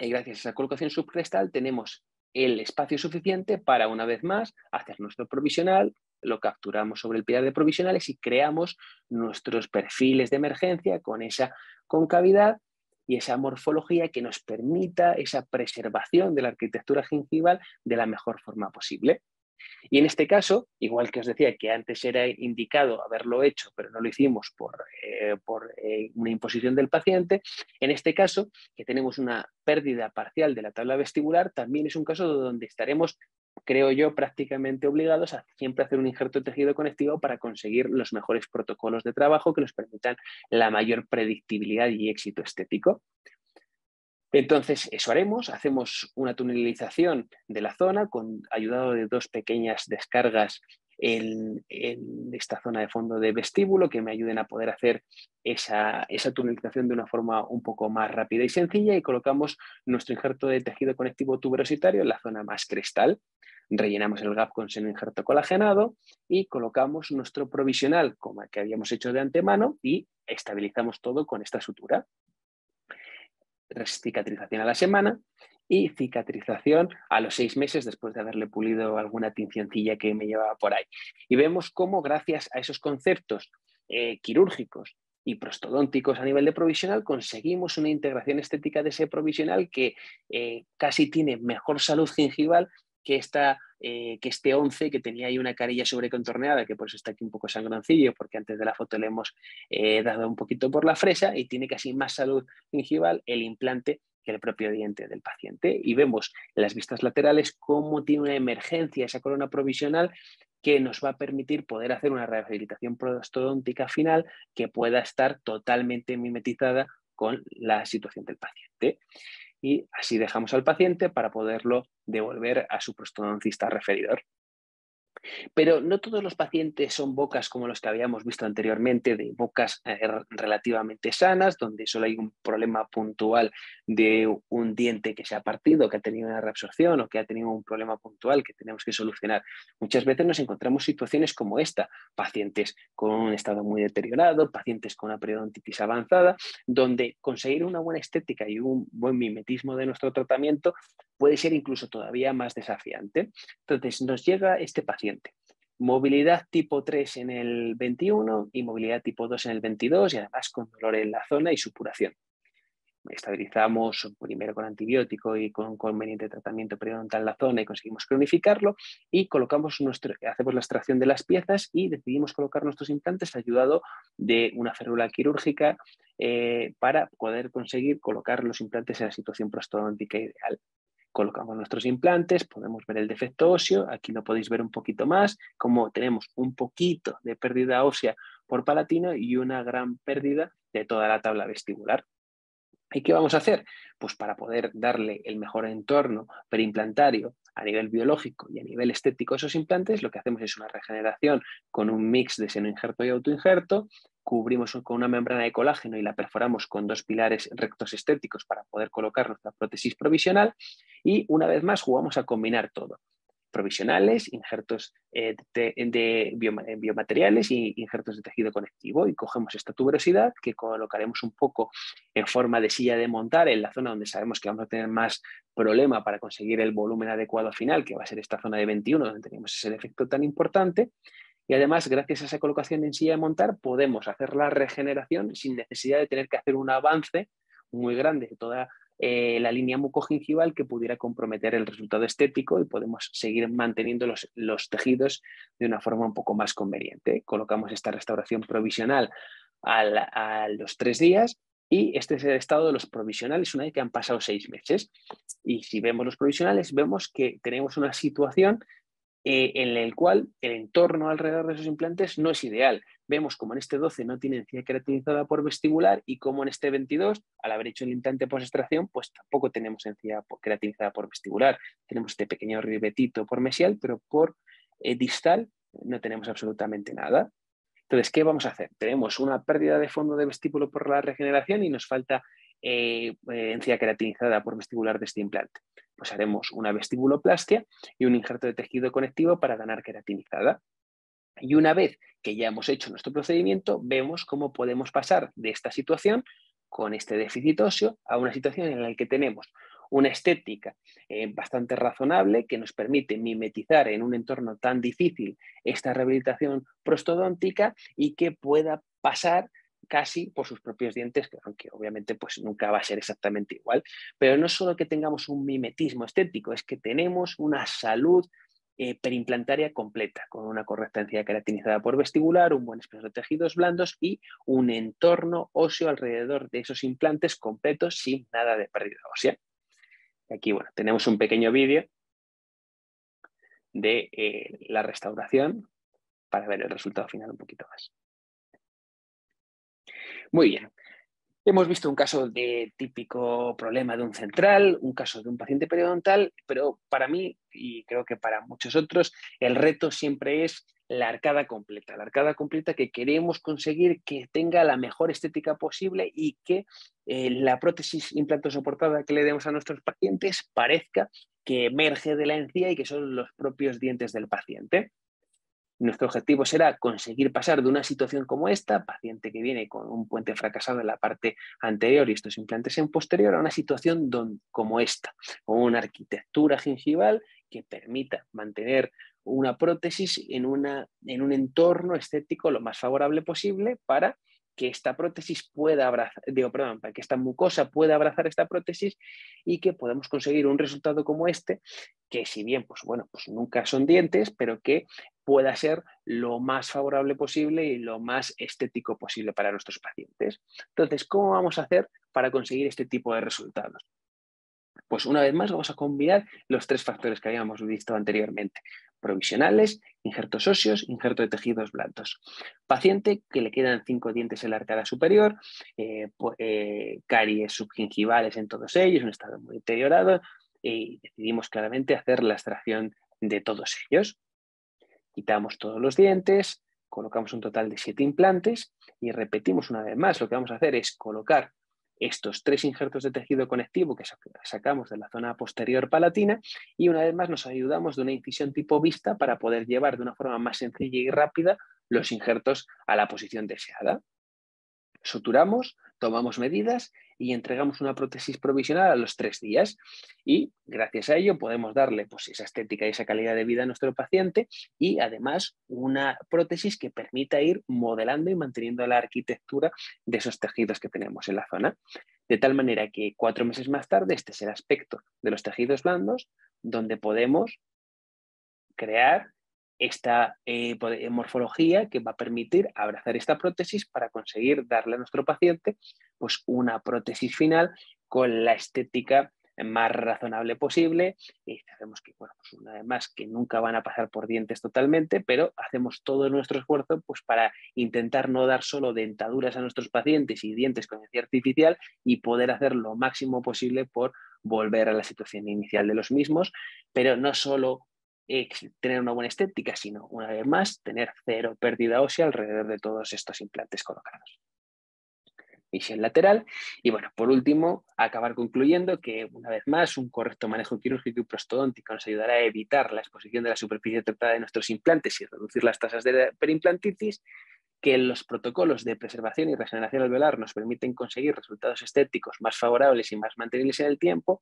y gracias a esa colocación subcrestal tenemos el espacio suficiente para, una vez más, hacer nuestro provisional, lo capturamos sobre el pilar de provisionales y creamos nuestros perfiles de emergencia con esa concavidad y esa morfología que nos permita esa preservación de la arquitectura gingival de la mejor forma posible. Y en este caso, igual que os decía que antes era indicado haberlo hecho, pero no lo hicimos por una imposición del paciente, en este caso, que tenemos una pérdida parcial de la tabla vestibular, también es un caso donde estaremos, creo yo, prácticamente obligados a siempre hacer un injerto de tejido conectivo para conseguir los mejores protocolos de trabajo que nos permitan la mayor predictibilidad y éxito estético. Entonces, eso haremos, hacemos una tunelización de la zona ayudado de dos pequeñas descargas en esta zona de fondo de vestíbulo que me ayuden a poder hacer esa tunelización de una forma un poco más rápida y sencilla, y colocamos nuestro injerto de tejido conectivo tuberositario en la zona más crestal. Rellenamos el gap con seno injerto colagenado y colocamos nuestro provisional como el que habíamos hecho de antemano y estabilizamos todo con esta sutura. Cicatrización a la semana y cicatrización a los 6 meses después de haberle pulido alguna tincioncilla que me llevaba por ahí. Y vemos cómo gracias a esos conceptos quirúrgicos y prostodónticos a nivel de provisional conseguimos una integración estética de ese provisional que casi tiene mejor salud gingival que este 11 que tenía ahí una carilla sobrecontorneada, que pues está aquí un poco sangroncillo porque antes de la foto le hemos dado un poquito por la fresa, y tiene casi más salud gingival el implante que el propio diente del paciente. Y vemos en las vistas laterales cómo tiene una emergencia esa corona provisional que nos va a permitir poder hacer una rehabilitación prostodóntica final que pueda estar totalmente mimetizada con la situación del paciente. Y así dejamos al paciente para poderlo devolver a su prostodoncista referidor. Pero no todos los pacientes son bocas como los que habíamos visto anteriormente, de bocas relativamente sanas, donde solo hay un problema puntual de un diente que se ha partido, que ha tenido una reabsorción o que ha tenido un problema puntual que tenemos que solucionar. Muchas veces nos encontramos situaciones como esta: pacientes con un estado muy deteriorado, pacientes con una periodontitis avanzada, donde conseguir una buena estética y un buen mimetismo de nuestro tratamiento puede ser incluso todavía más desafiante. Entonces nos llega este paciente, movilidad tipo 3 en el 21 y movilidad tipo 2 en el 22, y además con dolor en la zona y supuración. Estabilizamos primero con antibiótico y con conveniente tratamiento periodontal en la zona y conseguimos cronificarlo, y hacemos la extracción de las piezas y decidimos colocar nuestros implantes ayudado de una férula quirúrgica para poder conseguir colocar los implantes en la situación prostodóntica ideal. Colocamos nuestros implantes, podemos ver el defecto óseo, aquí lo podéis ver un poquito más, como tenemos un poquito de pérdida ósea por palatino y una gran pérdida de toda la tabla vestibular. ¿Y qué vamos a hacer? Pues para poder darle el mejor entorno perimplantario a nivel biológico y a nivel estético esos implantes, lo que hacemos es una regeneración con un mix de senoinjerto y autoinjerto, cubrimos con una membrana de colágeno y la perforamos con 2 pilares rectos estéticos para poder colocar nuestra prótesis provisional y una vez más jugamos a combinar todo. Provisionales, injertos de biomateriales y injertos de tejido conectivo y cogemos esta tuberosidad que colocaremos un poco en forma de silla de montar en la zona donde sabemos que vamos a tener más problema para conseguir el volumen adecuado final, que va a ser esta zona de 21 donde tenemos ese defecto tan importante. Y además, gracias a esa colocación en silla de montar, podemos hacer la regeneración sin necesidad de tener que hacer un avance muy grande de toda la línea mucogingival que pudiera comprometer el resultado estético y podemos seguir manteniendo los tejidos de una forma un poco más conveniente. Colocamos esta restauración provisional a los 3 días y este es el estado de los provisionales una vez que han pasado 6 meses. Y si vemos los provisionales, vemos que tenemos una situación en el cual el entorno alrededor de esos implantes no es ideal. Vemos como en este 12 no tiene encía queratinizada por vestibular y como en este 22, al haber hecho el implante post-extracción, pues tampoco tenemos encía queratinizada por vestibular. Tenemos este pequeño ribetito por mesial, pero por distal no tenemos absolutamente nada. Entonces, ¿qué vamos a hacer? Tenemos una pérdida de fondo de vestíbulo por la regeneración y nos falta encía queratinizada por vestibular de este implante. Pues haremos una vestibuloplastia y un injerto de tejido conectivo para ganar queratinizada. Y una vez que ya hemos hecho nuestro procedimiento, vemos cómo podemos pasar de esta situación con este déficit óseo a una situación en la que tenemos una estética bastante razonable que nos permite mimetizar en un entorno tan difícil esta rehabilitación prostodóntica y que pueda pasar casi por sus propios dientes, aunque obviamente pues nunca va a ser exactamente igual. Pero no solo que tengamos un mimetismo estético, es que tenemos una salud perimplantaria completa, con una correcta encía queratinizada por vestibular, un buen espesor de tejidos blandos y un entorno óseo alrededor de esos implantes completos sin nada de pérdida ósea. Aquí, bueno, tenemos un pequeño vídeo de la restauración para ver el resultado final un poquito más. Muy bien. Hemos visto un caso de típico problema de un central, un caso de un paciente periodontal, pero para mí, y creo que para muchos otros, el reto siempre es la arcada completa que queremos conseguir que tenga la mejor estética posible y que la prótesis implantosoportada que le demos a nuestros pacientes parezca que emerge de la encía y que son los propios dientes del paciente. Nuestro objetivo será conseguir pasar de una situación como esta, paciente que viene con un puente fracasado en la parte anterior y estos implantes en posterior, a una situación como esta, con una arquitectura gingival que permita mantener una prótesis en un entorno estético lo más favorable posible para que esta prótesis pueda abrazar, para que esta mucosa pueda abrazar esta prótesis y que podamos conseguir un resultado como este, que si bien, pues nunca son dientes, pero que pueda ser lo más favorable posible y lo más estético posible para nuestros pacientes. Entonces, ¿cómo vamos a hacer para conseguir este tipo de resultados? Pues una vez más vamos a combinar los 3 factores que habíamos visto anteriormente. Provisionales, injertos óseos, injerto de tejidos blandos. Paciente que le quedan 5 dientes en la arcada superior, caries subgingivales en todos ellos, un estado muy deteriorado, y decidimos claramente hacer la extracción de todos ellos. Quitamos todos los dientes, colocamos un total de 7 implantes y repetimos una vez más. Lo que vamos a hacer es colocar estos 3 injertos de tejido conectivo que sacamos de la zona posterior palatina y una vez más nos ayudamos de una incisión tipo vista para poder llevar de una forma más sencilla y rápida los injertos a la posición deseada. Suturamos, tomamos medidas y entregamos una prótesis provisional a los 3 días y gracias a ello podemos darle pues, esa estética y esa calidad de vida a nuestro paciente y además una prótesis que permita ir modelando y manteniendo la arquitectura de esos tejidos que tenemos en la zona. De tal manera que 4 meses más tarde este es el aspecto de los tejidos blandos donde podemos crear esta morfología que va a permitir abrazar esta prótesis para conseguir darle a nuestro paciente pues, una prótesis final con la estética más razonable posible y sabemos que, bueno, pues una vez más que nunca van a pasar por dientes totalmente, pero hacemos todo nuestro esfuerzo pues, para intentar no dar solo dentaduras a nuestros pacientes y dientes con encía artificial y poder hacer lo máximo posible por volver a la situación inicial de los mismos, pero no solo tener una buena estética, sino, una vez más, tener cero pérdida ósea alrededor de todos estos implantes colocados. Visión lateral. Y bueno, por último, acabar concluyendo que, una vez más, un correcto manejo quirúrgico y prostodóntico nos ayudará a evitar la exposición de la superficie tratada de nuestros implantes y reducir las tasas de perimplantitis, que los protocolos de preservación y regeneración alveolar nos permiten conseguir resultados estéticos más favorables y más mantenibles en el tiempo.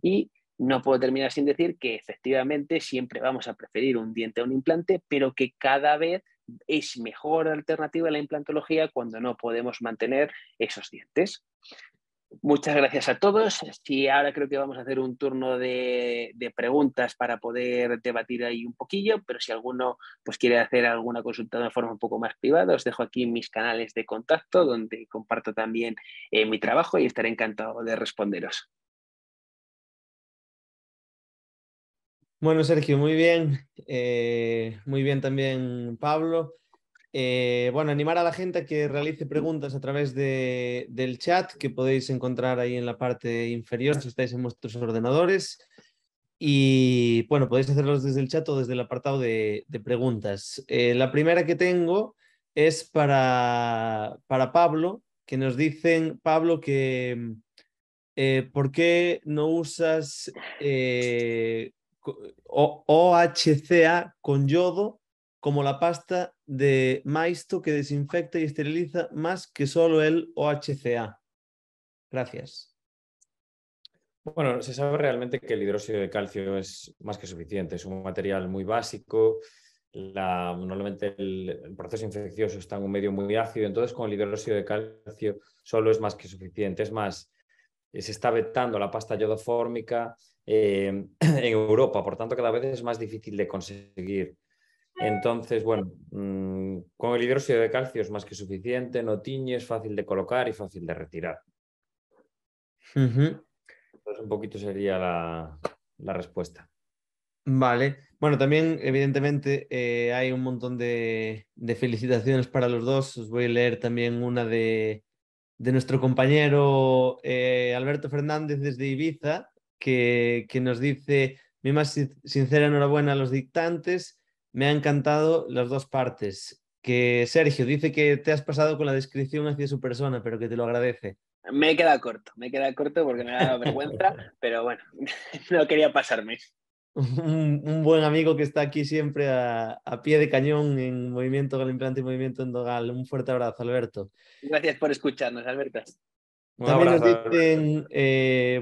Y no puedo terminar sin decir que efectivamente siempre vamos a preferir un diente a un implante, pero que cada vez es mejor alternativa a la implantología cuando no podemos mantener esos dientes. Muchas gracias a todos. Sí, ahora creo que vamos a hacer un turno de preguntas para poder debatir ahí un poquillo, pero si alguno pues, quiere hacer alguna consulta de forma un poco más privada, os dejo aquí mis canales de contacto donde comparto también mi trabajo y estaré encantado de responderos. Bueno, Sergio, muy bien. Muy bien también, Pablo. Bueno, animar a la gente a que realice preguntas a través del chat que podéis encontrar ahí en la parte inferior si estáis en vuestros ordenadores. Y bueno, podéis hacerlos desde el chat o desde el apartado de preguntas. La primera que tengo es para Pablo, que nos dicen, Pablo, que ¿por qué no usas OHCA con yodo como la pasta de Maisto que desinfecta y esteriliza más que solo el OHCA? Gracias. Bueno, se sabe realmente que el hidróxido de calcio es más que suficiente, es un material muy básico. Normalmente el proceso infeccioso está en un medio muy ácido, entonces con el hidróxido de calcio solo es más que suficiente. Es más, se está vetando la pasta yodofórmica en Europa, por tanto cada vez es más difícil de conseguir. Entonces, bueno, con el hidróxido de calcio es más que suficiente, no tiñe, es fácil de colocar y fácil de retirar. Entonces, un poquito sería la respuesta. Vale. Bueno, también evidentemente hay un montón de felicitaciones para los dos. Os voy a leer también una de nuestro compañero Alberto Fernández desde Ibiza, que nos dice: mi más sincera enhorabuena a los dictantes, me ha encantado las dos partes. Que Sergio dice que te has pasado con la descripción hacia su persona, pero que te lo agradece. Me queda corto porque me da vergüenza, pero bueno, no quería pasarme. Un buen amigo que está aquí siempre a pie de cañón en Movimiento Galimplante y Movimiento Endogal. Un fuerte abrazo, Alberto. Gracias por escucharnos, Alberto. Un También nos abrazo. dicen,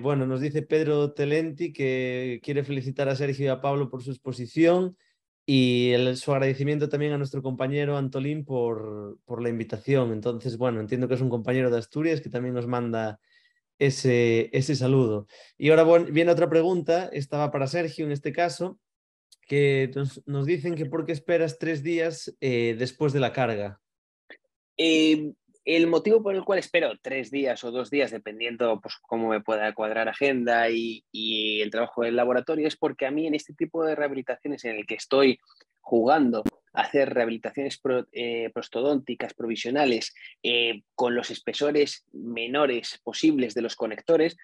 bueno, nos dice Pedro Telenti que quiere felicitar a Sergio y a Pablo por su exposición y su agradecimiento también a nuestro compañero Antolín por la invitación. Entonces, bueno, entiendo que es un compañero de Asturias que también nos manda ese saludo. Y ahora viene otra pregunta, esta va para Sergio en este caso, que nos dicen que por qué esperas 3 días después de la carga. El motivo por el cual espero 3 días o 2 días, dependiendo pues, cómo me pueda cuadrar agenda y el trabajo del laboratorio, es porque a mí en este tipo de rehabilitaciones en el que estoy jugando a hacer rehabilitaciones prostodónticas provisionales con los espesores menores posibles de los conectores,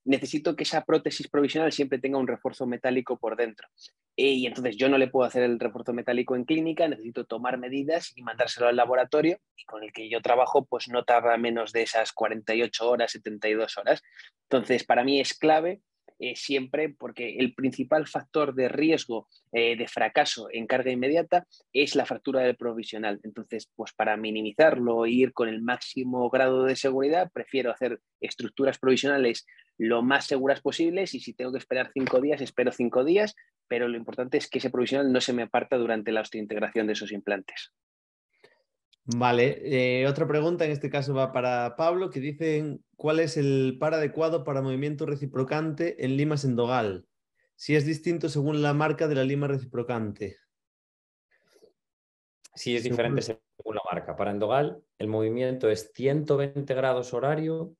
necesito que esa prótesis provisional siempre tenga un refuerzo metálico por dentro. Y entonces yo no le puedo hacer el refuerzo metálico en clínica, necesito tomar medidas y mandárselo al laboratorio, y con el que yo trabajo pues no tarda menos de esas 48 horas, 72 horas. Entonces para mí es clave siempre, porque el principal factor de riesgo de fracaso en carga inmediata es la fractura del provisional. Entonces, pues para minimizarlo e ir con el máximo grado de seguridad, prefiero hacer estructuras provisionales lo más seguras posibles, y si tengo que esperar 5 días, espero 5 días, pero lo importante es que ese provisional no se me aparta durante la osteointegración de esos implantes. Vale, otra pregunta en este caso va para Pablo, que dicen cuál es el par adecuado para movimiento reciprocante en limas endogal, si es distinto según la marca de la lima reciprocante. Sí, es diferente según la marca. Para endogal, el movimiento es 120 grados horario,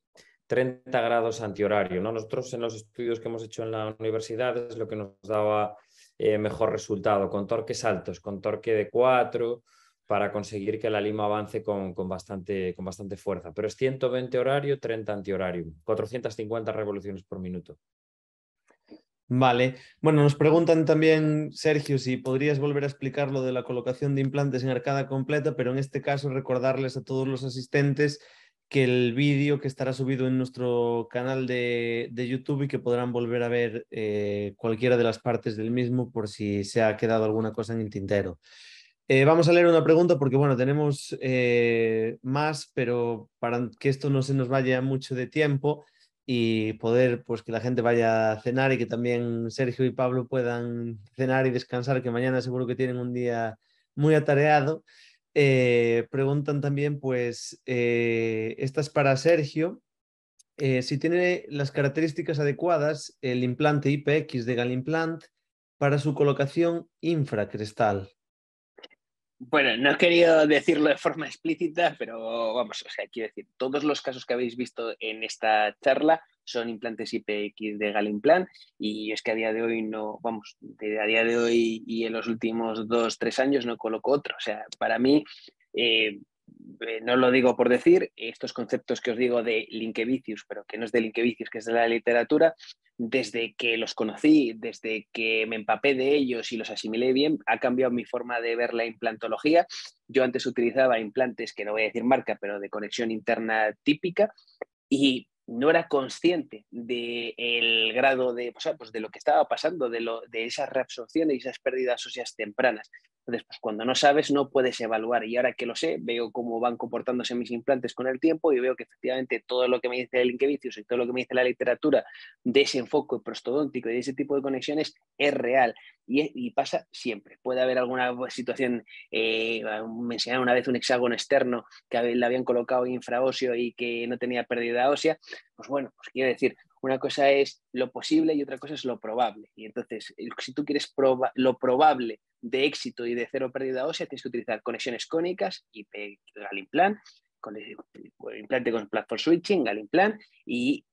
30 grados antihorario, ¿no? Nosotros en los estudios que hemos hecho en la universidad es lo que nos daba mejor resultado, con torques altos, con torque de 4, para conseguir que la lima avance con bastante fuerza. Pero es 120 horario, 30 antihorario, 450 revoluciones por minuto. Vale. Bueno, nos preguntan también, Sergio, si podrías volver a explicar lo de la colocación de implantes en arcada completa, pero en este caso recordarles a todos los asistentes que el vídeo que estará subido en nuestro canal de YouTube y que podrán volver a ver cualquiera de las partes del mismo por si se ha quedado alguna cosa en el tintero. Vamos a leer una pregunta porque, bueno, tenemos más, pero para que esto no se nos vaya mucho de tiempo y poder, pues, que la gente vaya a cenar y que también Sergio y Pablo puedan cenar y descansar, que mañana seguro que tienen un día muy atareado. Preguntan también, pues, esta es para Sergio, si tiene las características adecuadas el implante IPX de Galimplant para su colocación infracrestal. Bueno, no he querido decirlo de forma explícita, pero vamos, o sea, quiero decir, todos los casos que habéis visto en esta charla son implantes IPX de Galimplant y es que a día de hoy no, vamos, a día de hoy y en los últimos 2-3 años no coloco otro. O sea, para mí, no lo digo por decir, estos conceptos que os digo de Linkevicius, pero que no es de Linkevicius, que es de la literatura, desde que los conocí, desde que me empapé de ellos y los asimilé bien, ha cambiado mi forma de ver la implantología. Yo antes utilizaba implantes, que no voy a decir marca, pero de conexión interna típica, y no era consciente del grado de, o sea, pues de lo que estaba pasando, de esas reabsorciones y esas pérdidas óseas tempranas. Entonces, pues cuando no sabes, no puedes evaluar. Y ahora que lo sé, veo cómo van comportándose mis implantes con el tiempo y veo que efectivamente todo lo que me dice el Linkevicius y todo lo que me dice la literatura de ese enfoque prostodóntico y de ese tipo de conexiones es real. Y pasa siempre. Puede haber alguna situación, me enseñaron una vez un hexágono externo que le habían colocado infraóseo y que no tenía pérdida ósea. Pues bueno, pues quiero decir, una cosa es lo posible y otra cosa es lo probable. Y entonces, si tú quieres lo probable de éxito y de cero pérdida ósea, tienes que utilizar conexiones cónicas y Galimplant, con el implante con platform switching, Galimplant, y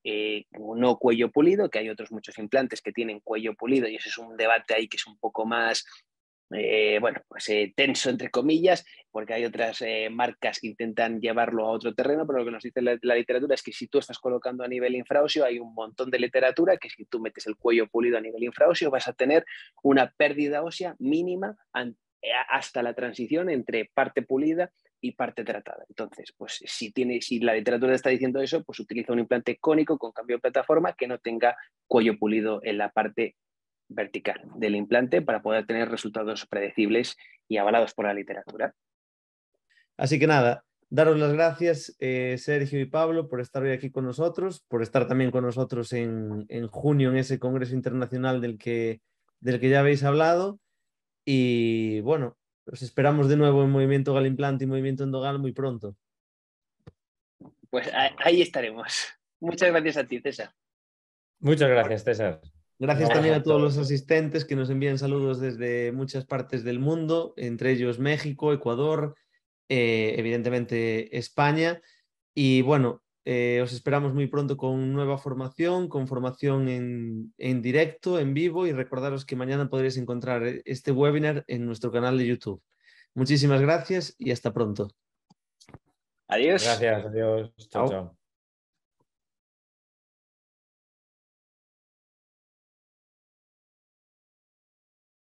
no cuello pulido, que hay otros muchos implantes que tienen cuello pulido y ese es un debate ahí que es un poco más bueno, pues tenso entre comillas, porque hay otras marcas que intentan llevarlo a otro terreno, pero lo que nos dice la literatura es que si tú estás colocando a nivel infraóseo, hay un montón de literatura que si tú metes el cuello pulido a nivel infraóseo vas a tener una pérdida ósea mínima hasta la transición entre parte pulida y parte tratada. Entonces, pues si la literatura está diciendo eso, pues utiliza un implante cónico con cambio de plataforma que no tenga cuello pulido en la parte vertical del implante para poder tener resultados predecibles y avalados por la literatura. Así que nada, daros las gracias, Sergio y Pablo, por estar hoy aquí con nosotros, por estar también con nosotros en junio en ese Congreso Internacional del que ya habéis hablado. Y bueno, os esperamos de nuevo en Movimiento Galimplant y Movimiento Endogal muy pronto. Pues ahí estaremos. Muchas gracias a ti, César. Muchas gracias, César. Gracias también a todos los asistentes que nos envían saludos desde muchas partes del mundo, entre ellos México, Ecuador, evidentemente España. Y bueno, os esperamos muy pronto con nueva formación, con formación en directo, en vivo, y recordaros que mañana podréis encontrar este webinar en nuestro canal de YouTube. Muchísimas gracias y hasta pronto. Adiós. Gracias, adiós. Chao, chao.